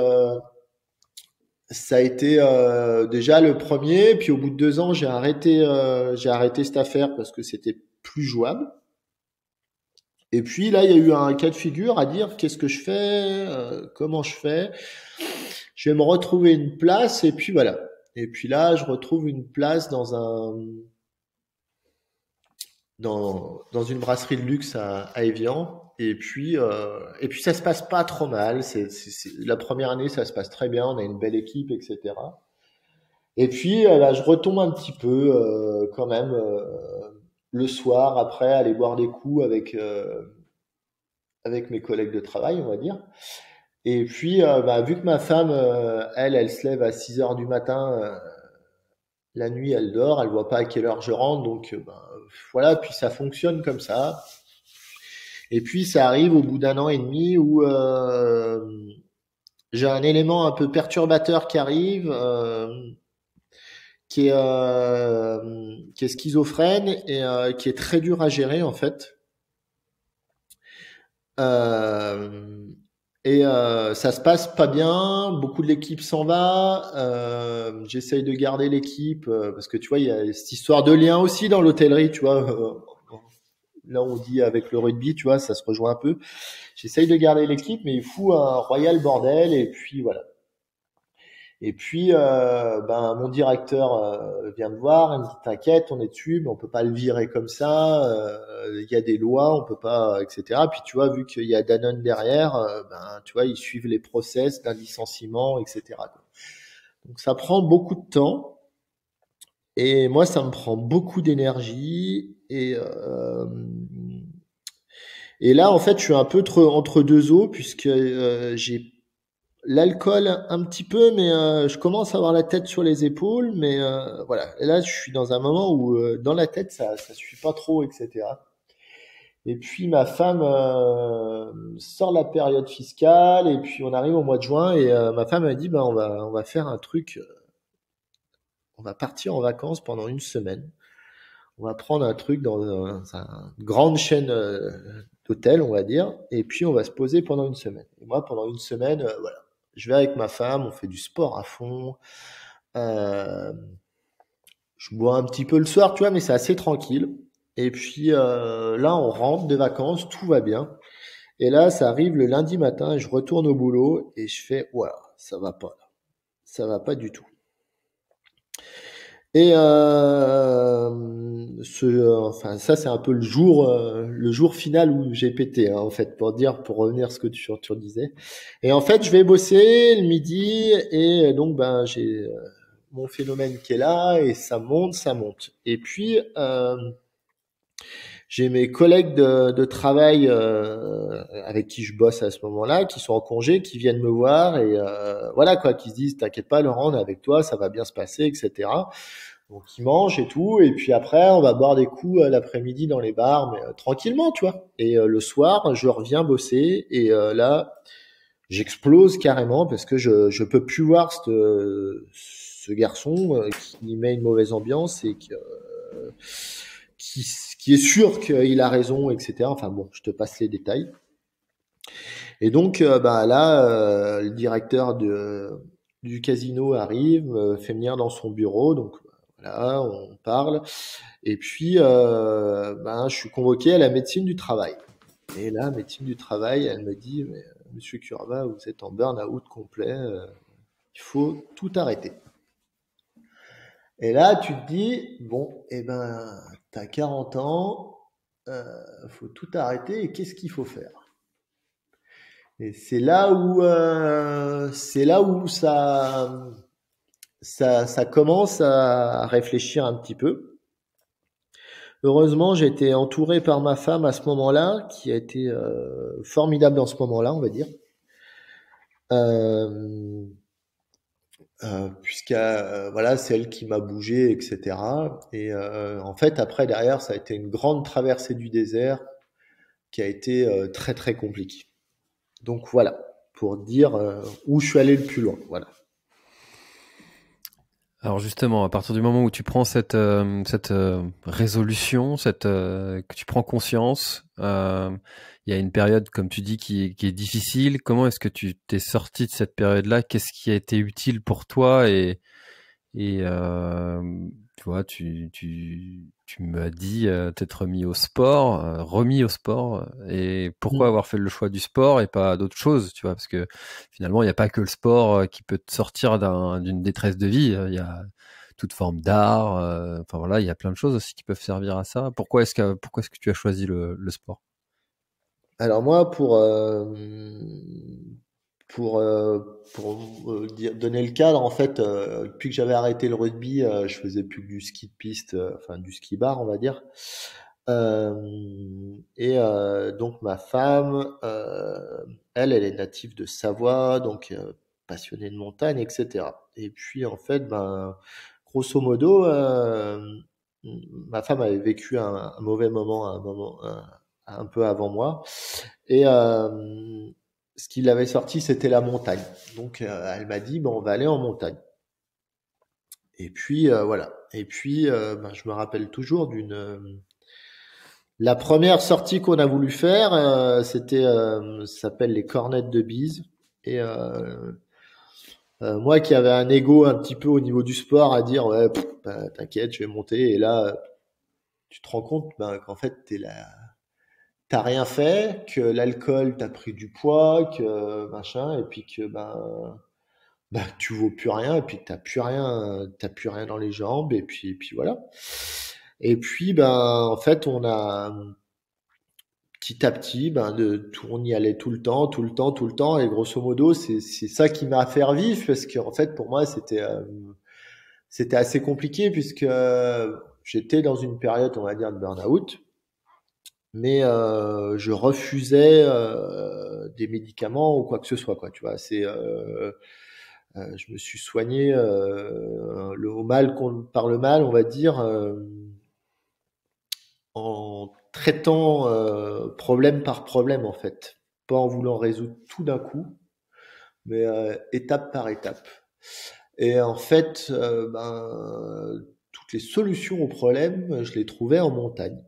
déjà le premier, puis au bout de 2 ans j'ai arrêté cette affaire parce que c'était plus jouable. Et puis là il y a eu un cas de figure à dire qu'est-ce que je fais, comment je fais, je vais me retrouver une place et puis voilà. Et puis là je retrouve une place dans une brasserie de luxe à Évian. Et puis ça se passe pas trop mal. La première année, ça se passe très bien. On a une belle équipe, etc. Et puis là, je retombe un petit peu quand même le soir après aller boire des coups avec mes collègues de travail, on va dire. Et puis vu que ma femme, elle se lève à 6 heures du matin. La nuit, elle dort, elle voit pas à quelle heure je rentre, donc voilà. Puis ça fonctionne comme ça. Et puis ça arrive au bout d'un an et demi où j'ai un élément un peu perturbateur qui arrive, qui est schizophrène et qui est très dur à gérer en fait. Euh, ça se passe pas bien. Beaucoup de l'équipe s'en va. J'essaye de garder l'équipe parce que tu vois, il y a cette histoire de lien aussi dans l'hôtellerie, tu vois. Là, on dit avec le rugby, tu vois, ça se rejoint un peu. J'essaye de garder l'équipe, mais il fout un royal bordel et puis voilà. Et puis, mon directeur vient me voir, il me dit t'inquiète, on est dessus, mais on peut pas le virer comme ça. Il y a des lois, on peut pas, etc. Puis tu vois, vu qu'il y a Danone derrière, tu vois, ils suivent les process d'un licenciement, etc. Donc ça prend beaucoup de temps et moi ça me prend beaucoup d'énergie et là en fait je suis un peu entre deux eaux puisque j'ai l'alcool un petit peu, mais je commence à avoir la tête sur les épaules, mais voilà. Et là, je suis dans un moment où dans la tête, ça suit pas trop, etc. Et puis ma femme sort la période fiscale, et puis on arrive au mois de juin, et ma femme a dit, on va faire un truc, on va partir en vacances pendant une semaine. On va prendre un truc dans une grande chaîne d'hôtels, on va dire, et puis on va se poser pendant une semaine. Et moi, pendant une semaine, voilà. Je vais avec ma femme, on fait du sport à fond. Euh, je bois un petit peu le soir, tu vois, mais c'est assez tranquille. Et puis là, on rentre des vacances, tout va bien. Et là, ça arrive le lundi matin, je retourne au boulot et je fais, voilà, ça va pas, là. Ça va pas du tout. Et enfin, ça c'est un peu le jour final où j'ai pété, hein, en fait, pour revenir à ce que tu disais. Et en fait, je vais bosser le midi et donc j'ai mon phénomène qui est là et ça monte, ça monte. Et puis j'ai mes collègues de travail avec qui je bosse à ce moment-là, qui sont en congé, qui viennent me voir et voilà quoi, qui se disent t'inquiète pas Laurent, on est avec toi, ça va bien se passer, etc. Donc ils mangent et tout, et puis après on va boire des coups l'après-midi dans les bars, mais tranquillement, tu vois. Et le soir, je reviens bosser et là, j'explose carrément parce que je peux plus voir ce garçon qui met une mauvaise ambiance et qui est sûr qu'il a raison, etc. Enfin bon, je te passe les détails. Et donc, là, le directeur du casino arrive, me fait venir dans son bureau. Donc voilà, on parle. Et puis, je suis convoqué à la médecine du travail. Et là, médecine du travail, elle me dit, mais, Monsieur Kurva, vous êtes en burn-out complet, il faut tout arrêter. Et là, tu te dis, bon, t'as 40 ans, faut tout arrêter, et qu'est-ce qu'il faut faire? Et c'est là où ça commence à réfléchir un petit peu. Heureusement, j'ai été entouré par ma femme à ce moment-là, qui a été formidable dans ce moment-là, on va dire. Puisque voilà, c'est elle qui m'a bougé, etc. Et en fait, après, derrière, ça a été une grande traversée du désert qui a été très très compliquée. Donc voilà, pour dire où je suis allé le plus loin. Voilà. Alors justement, à partir du moment où tu prends cette résolution, que tu prends conscience, il y a une période, comme tu dis, qui est difficile. Comment est-ce que tu t'es sorti de cette période-là? Qu'est-ce qui a été utile pour toi? Et tu vois, tu m'as dit t'être remis au sport. Et pourquoi avoir fait le choix du sport et pas d'autre chose, tu vois? Parce que finalement, il n'y a pas que le sport qui peut te sortir d'une détresse de vie. Il y a toute forme d'art. Enfin voilà, il y a plein de choses aussi qui peuvent servir à ça. Pourquoi est-ce que tu as choisi le sport? Alors moi, donner le cadre, en fait, depuis que j'avais arrêté le rugby, je faisais plus que du ski de piste, enfin du ski bar, on va dire. Donc ma femme, elle est native de Savoie, donc passionnée de montagne, etc. Et puis en fait, grosso modo, ma femme avait vécu un mauvais moment, un peu avant moi, et ce qui l'avait sorti, c'était la montagne. Donc elle m'a dit, bon, on va aller en montagne. Et puis voilà. Et puis je me rappelle toujours la première sortie qu'on a voulu faire, c'était, ça s'appelle les Cornettes de Bise. Et moi qui avais un ego un petit peu au niveau du sport à dire, ouais, t'inquiète, je vais monter. Et là, tu te rends compte qu'en fait, t'as rien fait, que l'alcool t'a pris du poids, que machin, et puis que tu vaux plus rien, et puis que t'as plus rien dans les jambes, et puis voilà. Et puis en fait, on a petit à petit, on y allait tout le temps, tout le temps, tout le temps, et grosso modo, c'est ça qui m'a fait revivre, parce que en fait, pour moi, c'était assez compliqué, puisque j'étais dans une période, on va dire, de burn-out, mais je refusais des médicaments ou quoi que ce soit, quoi. Tu vois, je me suis soigné par le mal, on va dire, en traitant problème par problème, en fait, pas en voulant résoudre tout d'un coup, mais étape par étape. Et en fait, toutes les solutions aux problèmes, je les trouvais en montagne.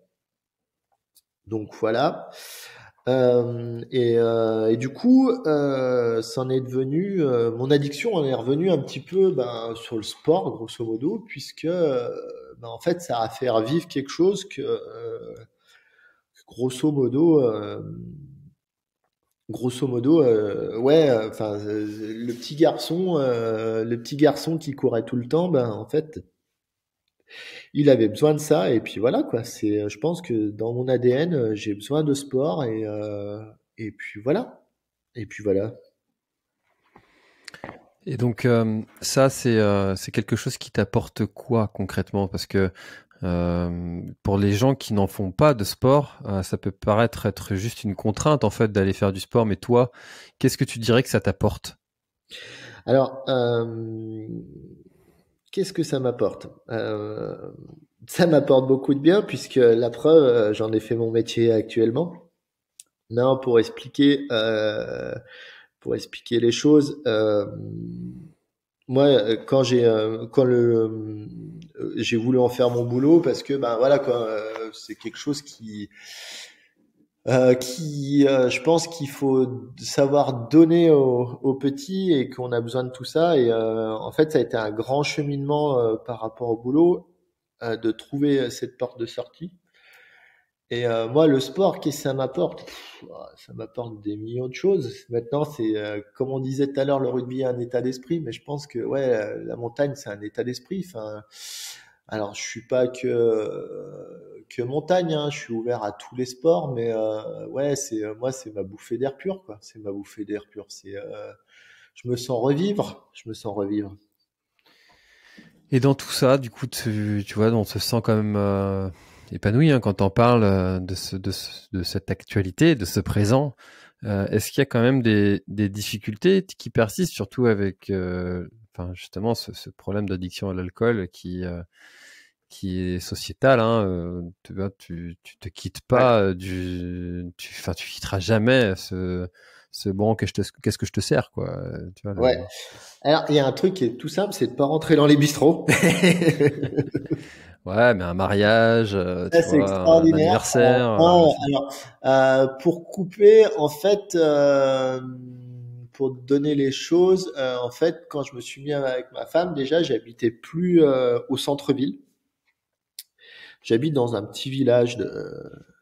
Donc voilà. Et du coup, c'en est devenu, mon addiction en est revenue un petit peu sur le sport, grosso modo, puisque en fait, ça a fait revivre quelque chose grosso modo, ouais, enfin, le petit garçon qui courait tout le temps, en fait, il avait besoin de ça, et puis voilà, quoi. Je pense que dans mon ADN, j'ai besoin de sport, et puis voilà. Et puis voilà. Et donc ça, c'est quelque chose qui t'apporte quoi concrètement? Parce que pour les gens qui n'en font pas de sport, ça peut paraître être juste une contrainte en fait d'aller faire du sport. Mais toi, qu'est-ce que tu dirais que ça t'apporte? Alors, qu'est-ce que ça m'apporte? Ça m'apporte beaucoup de bien, puisque la preuve, j'en ai fait mon métier actuellement. Non, pour expliquer les choses, moi, j'ai voulu en faire mon boulot parce que ben voilà quoi, c'est quelque chose je pense qu'il faut savoir donner aux petits et qu'on a besoin de tout ça. Et en fait, ça a été un grand cheminement par rapport au boulot de trouver cette porte de sortie. Et moi, le sport, qu'est-ce que ça m'apporte? Ça m'apporte des millions de choses. Maintenant, c'est comme on disait tout à l'heure, le rugby est un état d'esprit, mais je pense que ouais, la montagne, c'est un état d'esprit. Enfin, alors, je suis pas que montagne, hein, je suis ouvert à tous les sports, mais ouais, moi, c'est ma bouffée d'air pur, quoi. C'est ma bouffée d'air pur. Je me sens revivre. Je me sens revivre. Et dans tout ça, du coup, tu vois, on se sent quand même épanoui hein, quand on parle de cette actualité, de ce présent. Est-ce qu'il y a quand même des difficultés qui persistent, surtout avec, enfin, justement, ce problème d'addiction à l'alcool qui est sociétal, hein, tu vois, tu te quittes Ouais. pas enfin, tu quitteras jamais ce bon, qu'est-ce que je te sers, quoi. Tu vois, Ouais. Alors, il y a un truc qui est tout simple, c'est de pas rentrer dans les bistrots. ouais, mais un mariage, Ça, tu c'est vois, un extraordinaire. anniversaire, Alors, pour couper, en fait, pour te donner les choses, en fait, quand je me suis mis avec ma femme, déjà, j'habitais plus au centre-ville. J'habite dans un petit village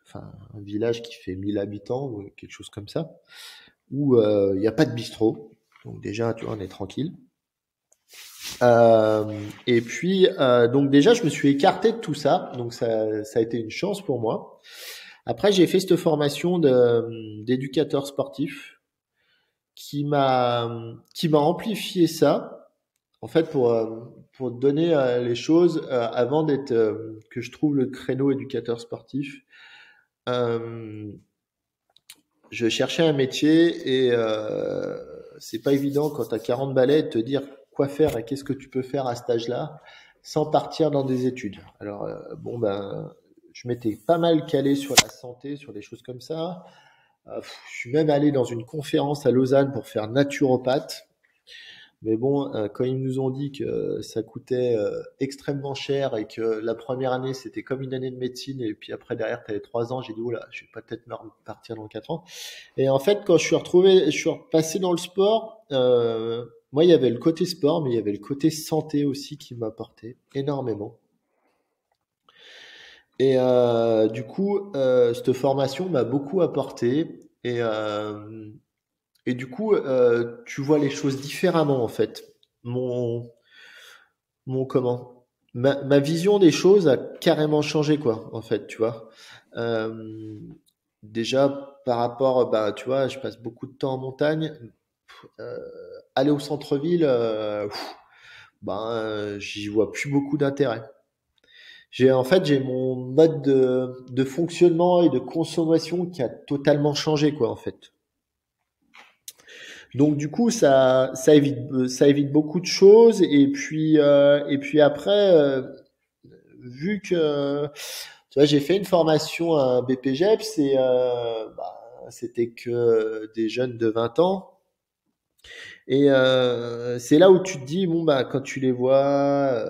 enfin, un village qui fait 1000 habitants ou quelque chose comme ça, où il n'y a pas de bistrot. Donc déjà, tu vois, on est tranquille. Et puis, donc déjà, je me suis écarté de tout ça. Donc ça a été une chance pour moi. Après, j'ai fait cette formation d'éducateur sportif qui m'a amplifié ça. En fait, pour donner les choses, avant que je trouve le créneau éducateur sportif, euh, je cherchais un métier et c'est pas évident quand tu as 40 balais de te dire quoi faire et qu'est-ce que tu peux faire à cet âge-là sans partir dans des études. Alors bon ben je m'étais pas mal calé sur la santé, sur des choses comme ça. Je suis même allé dans une conférence à Lausanne pour faire naturopathe. Mais bon, quand ils nous ont dit que ça coûtait extrêmement cher et que la première année c'était comme une année de médecine et puis après derrière tu avais 3 ans, j'ai dit oula, je vais peut-être me repartir dans 4 ans. Et en fait, quand je suis repassé dans le sport. Moi, il y avait le côté sport, mais il y avait le côté santé aussi qui m'apportait énormément. Et du coup, cette formation m'a beaucoup apporté. Et du coup, tu vois les choses différemment en fait. Mon, mon comment? Ma vision des choses a carrément changé quoi, en fait, tu vois. Euh, Déjà par rapport, bah, tu vois, je passe beaucoup de temps en montagne. Euh, Aller au centre-ville, j'y vois plus beaucoup d'intérêt. J'ai mon mode de fonctionnement et de consommation qui a totalement changé, quoi, en fait. Donc du coup, ça évite beaucoup de choses. Et puis après, vu que, tu vois, j'ai fait une formation à un BPGEPS et c'était que des jeunes de 20 ans. Et c'est là où tu te dis, bon, bah, quand tu les vois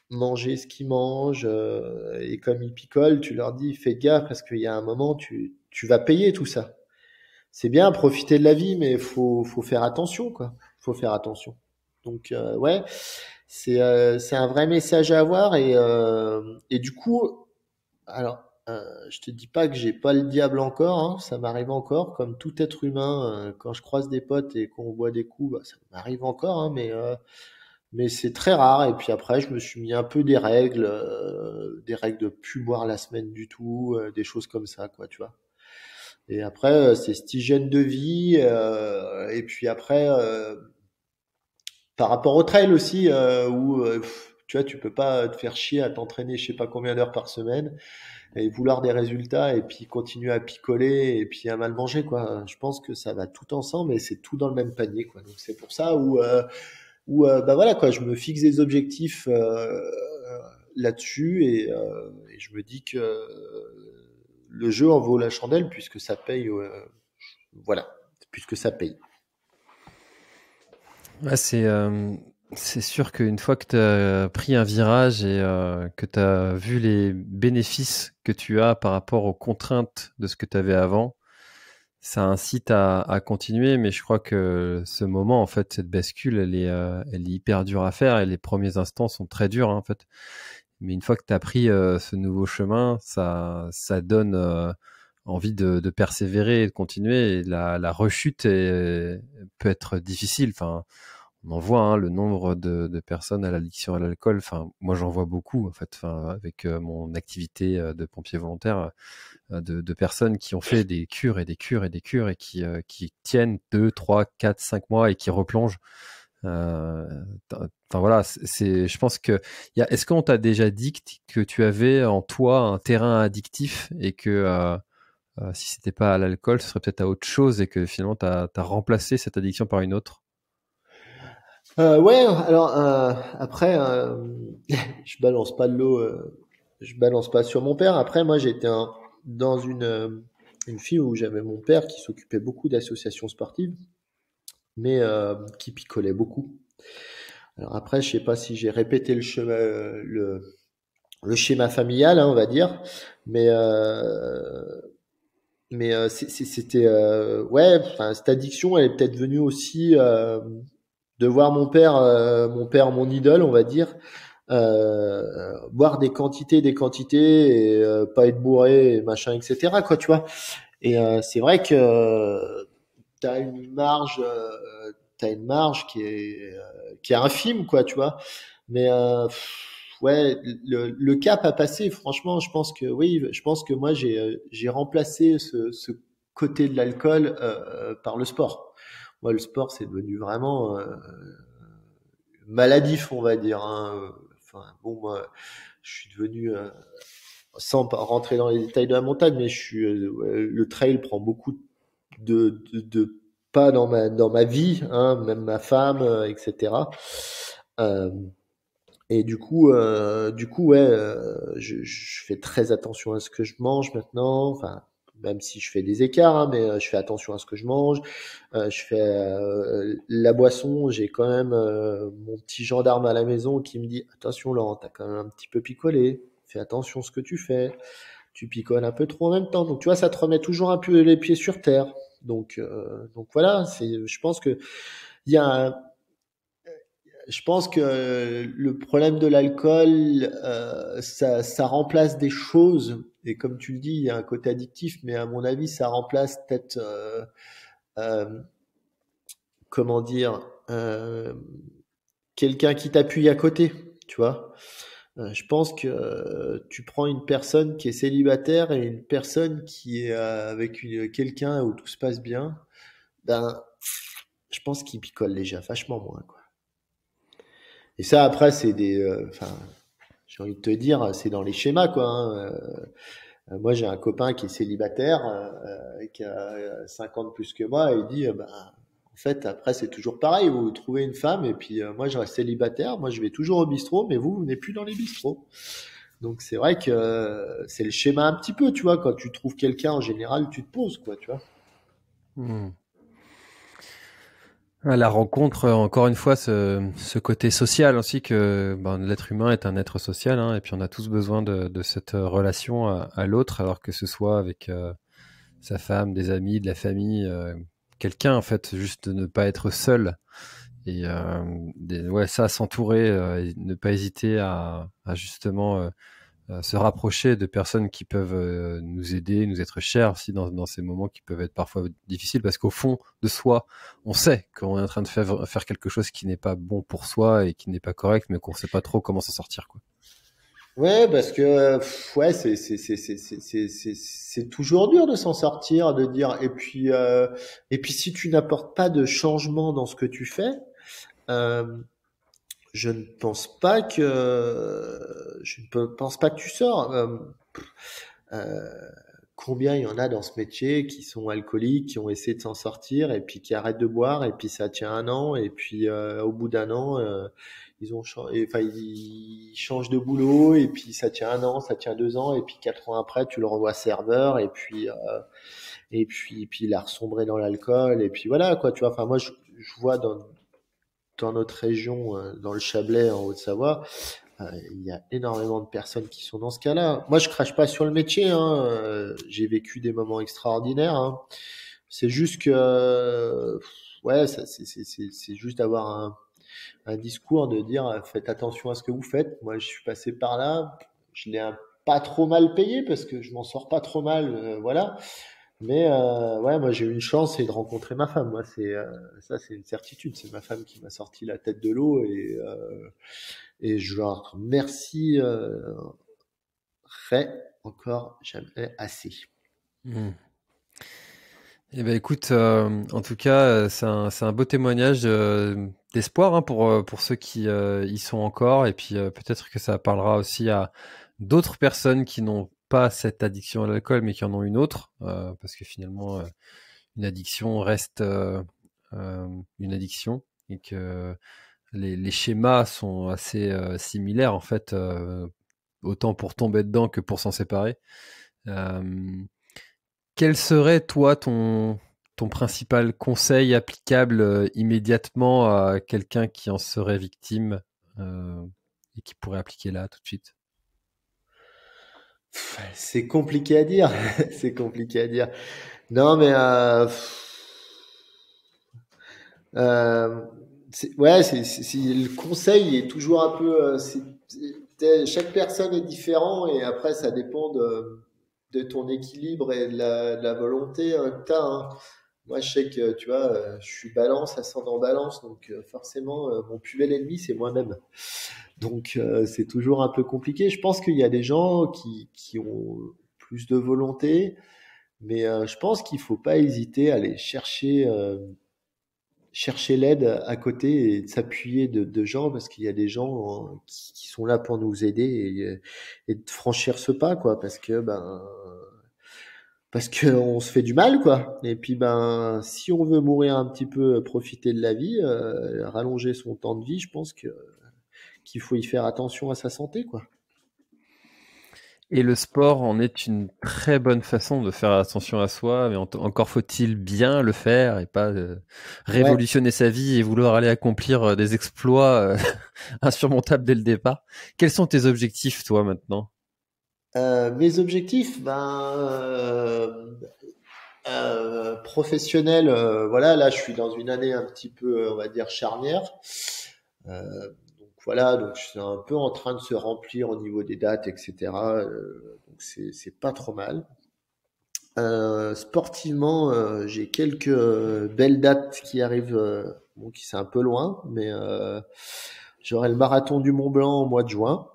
manger ce qu'ils mangent et comme ils picolent, tu leur dis, fais gaffe parce qu'il y a un moment, tu vas payer tout ça. C'est bien profiter de la vie, mais faut faire attention, quoi. Faut faire attention. Donc, ouais, c'est un vrai message à avoir et du coup, alors, je te dis pas que j'ai pas le diable encore, hein, ça m'arrive encore, comme tout être humain, quand je croise des potes et qu'on boit des coups, bah, ça m'arrive encore, hein, mais c'est très rare. Et puis après, je me suis mis un peu des règles de plus boire la semaine du tout, des choses comme ça, quoi, tu vois. Et après, c'est cette hygiène de vie. Et puis après, par rapport au trail aussi, où tu vois, tu peux pas te faire chier à t'entraîner, je sais pas combien d'heures par semaine et vouloir des résultats et puis continuer à picoler et puis à mal manger quoi. Je pense que ça va tout ensemble et c'est tout dans le même panier quoi. Donc c'est pour ça bah voilà quoi, je me fixe des objectifs là-dessus et je me dis que le jeu en vaut la chandelle puisque ça paye voilà, puisque ça paye. Ouais, C'est sûr qu'une fois que tu as pris un virage et que tu as vu les bénéfices que tu as par rapport aux contraintes de ce que tu avais avant, ça incite à continuer. Mais je crois que ce moment, en fait, cette bascule, elle est hyper dure à faire et les premiers instants sont très durs, hein, en fait. Mais une fois que tu as pris ce nouveau chemin, ça donne envie de persévérer et de continuer. Et la rechute peut être difficile. Enfin, on en voit hein, le nombre de personnes à l'addiction à l'alcool. Enfin, moi, j'en vois beaucoup, en fait, enfin, avec mon activité de pompier volontaire, de personnes qui ont fait des cures et des cures et des cures et qui tiennent 2, 3, 4, 5 mois et qui replongent. Euh, Enfin voilà, je pense que est-ce qu'on t'a déjà dit que tu avais en toi un terrain addictif et que si c'était pas à l'alcool, ce serait peut-être à autre chose et que finalement t'as remplacé cette addiction par une autre? Ouais, alors après, je balance pas de l'eau, je balance pas sur mon père. Après, moi, j'étais dans une fille où j'avais mon père qui s'occupait beaucoup d'associations sportives, mais qui picolait beaucoup. Alors après, je sais pas si j'ai répété le schéma familial, hein, on va dire, mais c'était ouais, enfin cette addiction, elle est peut-être venue aussi de voir mon idole, on va dire, boire des quantités et pas être bourré, et machin, etc. Quoi, tu vois. Et c'est vrai que t'as une marge, t'as une marge qui est infime, quoi, tu vois. Mais ouais, le cap à passer, franchement, je pense que oui, je pense que moi j'ai remplacé ce côté de l'alcool par le sport. Moi, le sport, c'est devenu vraiment maladif, on va dire. Hein. Enfin, bon, moi, je suis devenu, sans rentrer dans les détails de la montagne, mais ouais, le trail prend beaucoup de pas dans ma vie, hein, même ma femme, etc. Euh, et du coup, ouais, je fais très attention à ce que je mange maintenant. Enfin, même si je fais des écarts, hein, mais je fais attention à ce que je mange. Je fais la boisson. J'ai quand même mon petit gendarme à la maison qui me dit attention, Laurent, t'as quand même un petit peu picolé. Fais attention à ce que tu fais. Tu picoles un peu trop en même temps. Donc tu vois, ça te remet toujours un peu les pieds sur terre. Donc voilà, je pense que il y a je pense que le problème de l'alcool, ça remplace des choses. Et comme tu le dis, il y a un côté addictif, mais à mon avis, ça remplace peut-être, euh, comment dire, quelqu'un qui t'appuie à côté, tu vois. Je pense que tu prends une personne qui est célibataire et une personne qui est avec quelqu'un où tout se passe bien, ben, je pense qu'il picole déjà vachement moins, quoi. Et ça, après, enfin, j'ai envie de te dire, c'est dans les schémas, quoi. Hein. Moi, j'ai un copain qui est célibataire, qui a 50 plus que moi, et il dit, bah, en fait, après, c'est toujours pareil. Vous trouvez une femme, et puis moi, je reste célibataire. Moi, je vais toujours au bistrot, mais vous n'êtes plus dans les bistrots. Donc, c'est vrai que c'est le schéma un petit peu, tu vois. Quand tu trouves quelqu'un, en général, tu te poses, quoi, tu vois. Hmm. À la rencontre, encore une fois, ce côté social aussi que ben, l'être humain est un être social, hein, et puis on a tous besoin de cette relation à l'autre, alors que ce soit avec sa femme, des amis, de la famille, quelqu'un en fait, juste de ne pas être seul et ouais, ça, s'entourer, et ne pas hésiter à justement se rapprocher de personnes qui peuvent nous aider, nous être chères aussi dans ces moments qui peuvent être parfois difficiles parce qu'au fond de soi, on sait qu'on est en train de faire quelque chose qui n'est pas bon pour soi et qui n'est pas correct, mais qu'on sait pas trop comment s'en sortir, quoi. Ouais, parce que ouais, c'est toujours dur de s'en sortir, de dire et puis si tu n'apportes pas de changement dans ce que tu fais, euh, je ne pense pas pense pas que tu sors. Euh, Combien il y en a dans ce métier qui sont alcooliques, qui ont essayé de s'en sortir et puis qui arrêtent de boire et puis ça tient un an et puis au bout d'un an enfin ils changent de boulot et puis ça tient un an, ça tient 2 ans et puis 4 ans après tu le renvoies serveur et puis il a ressombré dans l'alcool et puis voilà quoi tu vois. Enfin moi je vois dans notre région, dans le Chablais, en Haute-Savoie, il y a énormément de personnes qui sont dans ce cas-là. Moi, je crache pas sur le métier, hein. J'ai vécu des moments extraordinaires, hein. C'est juste que, ouais, c'est juste d'avoir un discours de dire faites attention à ce que vous faites. Moi, je suis passé par là, je l'ai pas trop mal payé parce que je m'en sors pas trop mal, voilà. Mais ouais, moi j'ai eu une chance, c'est de rencontrer ma femme. Moi, ça, c'est une certitude. C'est ma femme qui m'a sorti la tête de l'eau et je la remercie encore jamais assez. Hmm. Eh ben écoute, en tout cas, c'est un beau témoignage d'espoir, hein, pour ceux qui y sont encore, et puis peut-être que ça parlera aussi à d'autres personnes qui n'ont pas cette addiction à l'alcool, mais qui en ont une autre, parce que finalement, une addiction reste une addiction, et que les schémas sont assez similaires en fait, autant pour tomber dedans que pour s'en séparer. Euh, Quel serait, toi, ton principal conseil applicable immédiatement à quelqu'un qui en serait victime et qui pourrait appliquer là tout de suite? C'est compliqué à dire. C'est compliqué à dire. Non, mais euh, ouais, le conseil est toujours un peu. Chaque personne est différent et après ça dépend de ton équilibre et de la volonté que tu as, hein. Moi, je sais que tu vois, je suis balance, ascendant balance, donc forcément, mon plus bel ennemi, c'est moi-même. Donc, c'est toujours un peu compliqué. Je pense qu'il y a des gens qui ont plus de volonté, mais je pense qu'il faut pas hésiter à aller chercher l'aide à côté et de s'appuyer de gens parce qu'il y a des gens qui sont là pour nous aider et de franchir ce pas, quoi, parce que on se fait du mal, quoi. Et puis ben, si on veut mourir un petit peu, profiter de la vie, rallonger son temps de vie, je pense que qu'il faut y faire attention à sa santé, quoi. Et le sport en est une très bonne façon de faire attention à soi, mais encore faut-il bien le faire et pas Ouais. révolutionner sa vie et vouloir aller accomplir des exploits insurmontables dès le départ. Quels sont tes objectifs, toi, maintenant? Mes objectifs, professionnels, voilà, là, je suis dans une année un petit peu, on va dire, charnière. Donc voilà, donc je suis un peu en train de se remplir au niveau des dates, etc. Donc c'est pas trop mal. Sportivement, j'ai quelques belles dates qui arrivent, bon, qui c'est un peu loin, mais j'aurai le marathon du Mont Blanc au mois de juin.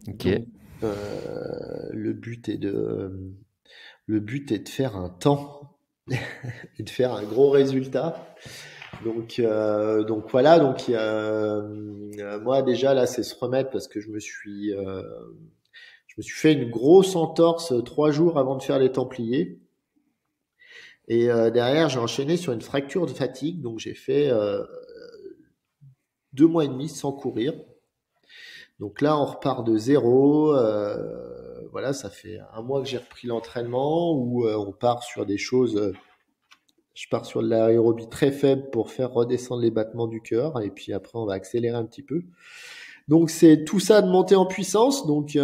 Ok. Donc le but est de faire un temps et de faire un gros résultat. Donc voilà, donc moi déjà là c'est se remettre parce que je me suis fait une grosse entorse 3 jours avant de faire les Templiers et derrière j'ai enchaîné sur une fracture de fatigue, donc j'ai fait 2 mois et demi sans courir. Donc là on repart de zéro, voilà, ça fait un mois que j'ai repris l'entraînement où on part sur des choses. Je pars sur de l'aérobie très faible pour faire redescendre les battements du cœur et puis après on va accélérer un petit peu. Donc c'est tout ça de monter en puissance. Donc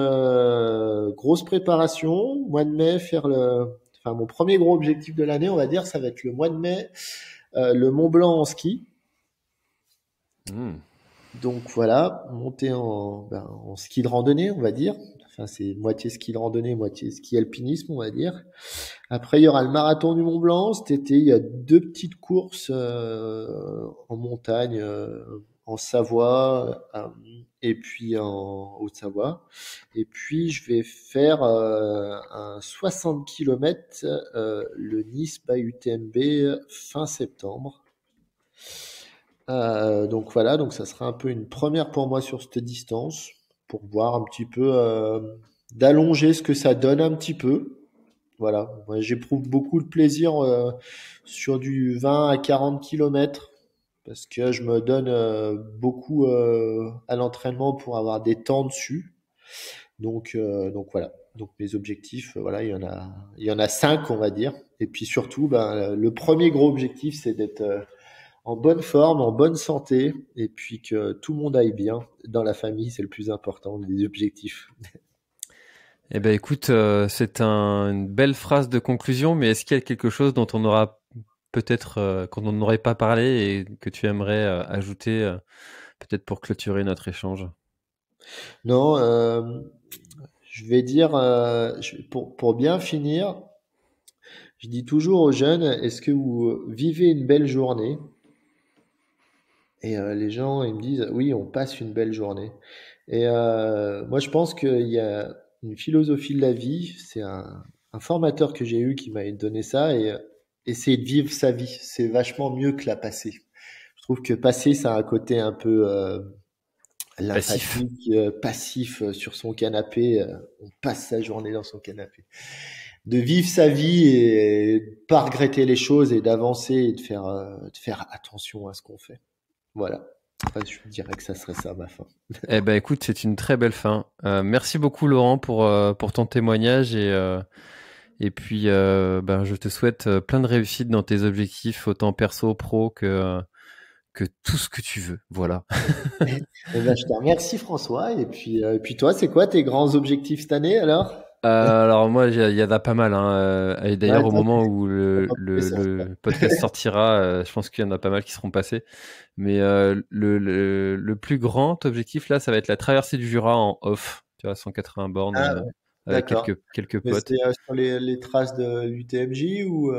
grosse préparation, mois de mai, enfin mon premier gros objectif de l'année, on va dire, ça va être le mois de mai, le Mont Blanc en ski. Hmm. Donc voilà, monter en ski de randonnée, on va dire. Enfin c'est moitié ski de randonnée, moitié ski alpinisme, on va dire. Après, il y aura le marathon du Mont Blanc. Cet été, il y a 2 petites courses en montagne, en Savoie et puis en Haute-Savoie. Et puis, je vais faire un 60 km, le Nice by UTMB fin septembre. Donc voilà, donc ça sera un peu une première pour moi sur cette distance, pour voir un petit peu, d'allonger ce que ça donne un petit peu. Voilà, moi, j'éprouve beaucoup de plaisir sur du 20 à 40 kilomètres parce que je me donne beaucoup à l'entraînement pour avoir des temps dessus. Donc voilà. Donc mes objectifs, voilà, il y en a 5, on va dire. Et puis surtout, ben, le premier gros objectif, c'est en bonne forme, en bonne santé, et puis que tout le monde aille bien. Dans la famille, c'est le plus important, les objectifs. Eh ben écoute, c'est une belle phrase de conclusion, mais est-ce qu'il y a quelque chose dont on aura peut-être qu'on n'aurait pas parlé et que tu aimerais ajouter peut-être pour clôturer notre échange? Non, je vais dire, pour bien finir, je dis toujours aux jeunes, est-ce que vous vivez une belle journée? Et les gens, ils me disent, oui, on passe une belle journée. Et moi, je pense qu'il y a une philosophie de la vie. C'est un formateur que j'ai eu qui m'a donné ça. Et essayer de vivre sa vie, c'est vachement mieux que la passer. Je trouve que passer, ça a un côté un peu Passif. lymphatique, passif sur son canapé. On passe sa journée dans son canapé. De vivre sa vie et de pas regretter les choses et d'avancer et de faire attention à ce qu'on fait. Voilà. Enfin, je dirais que ça serait ça ma fin. Eh ben écoute, c'est une très belle fin. Merci beaucoup Laurent pour ton témoignage et puis ben, je te souhaite plein de réussite dans tes objectifs, autant perso, pro que tout ce que tu veux. Voilà. Eh ben, je te remercie François. Et puis toi, c'est quoi tes grands objectifs cette année alors? Alors moi, il y en a pas mal. Hein. Et Ouais, d'ailleurs, au moment où t'as trouvé ça. le podcast sortira, je pense qu'il y en a pas mal qui seront passés. Mais le plus grand objectif là, ça va être la traversée du Jura en off. Tu vois, 180 bornes Ah, ouais, avec d'accord. quelques Mais potes. c'est sur les traces de l'UTMJ ou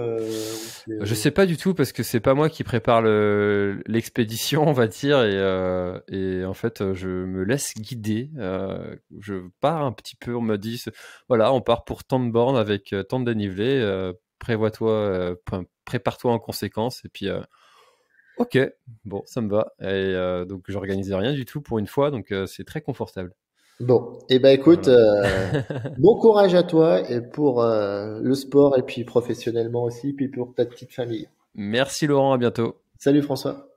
Je sais pas du tout parce que c'est pas moi qui prépare l'expédition, on va dire, et en fait, je me laisse guider. Je pars un petit peu, on me dit, voilà, on part pour tant de bornes avec tant de dénivelé. Prévois-toi, prépare-toi en conséquence. Et puis, ok, bon, ça me va. Et donc, j'organisais rien du tout pour une fois, donc c'est très confortable. bon, eh ben écoute, Voilà. bon courage à toi et pour le sport et puis professionnellement aussi, puis pour ta petite famille. Merci Laurent, à bientôt. Salut François.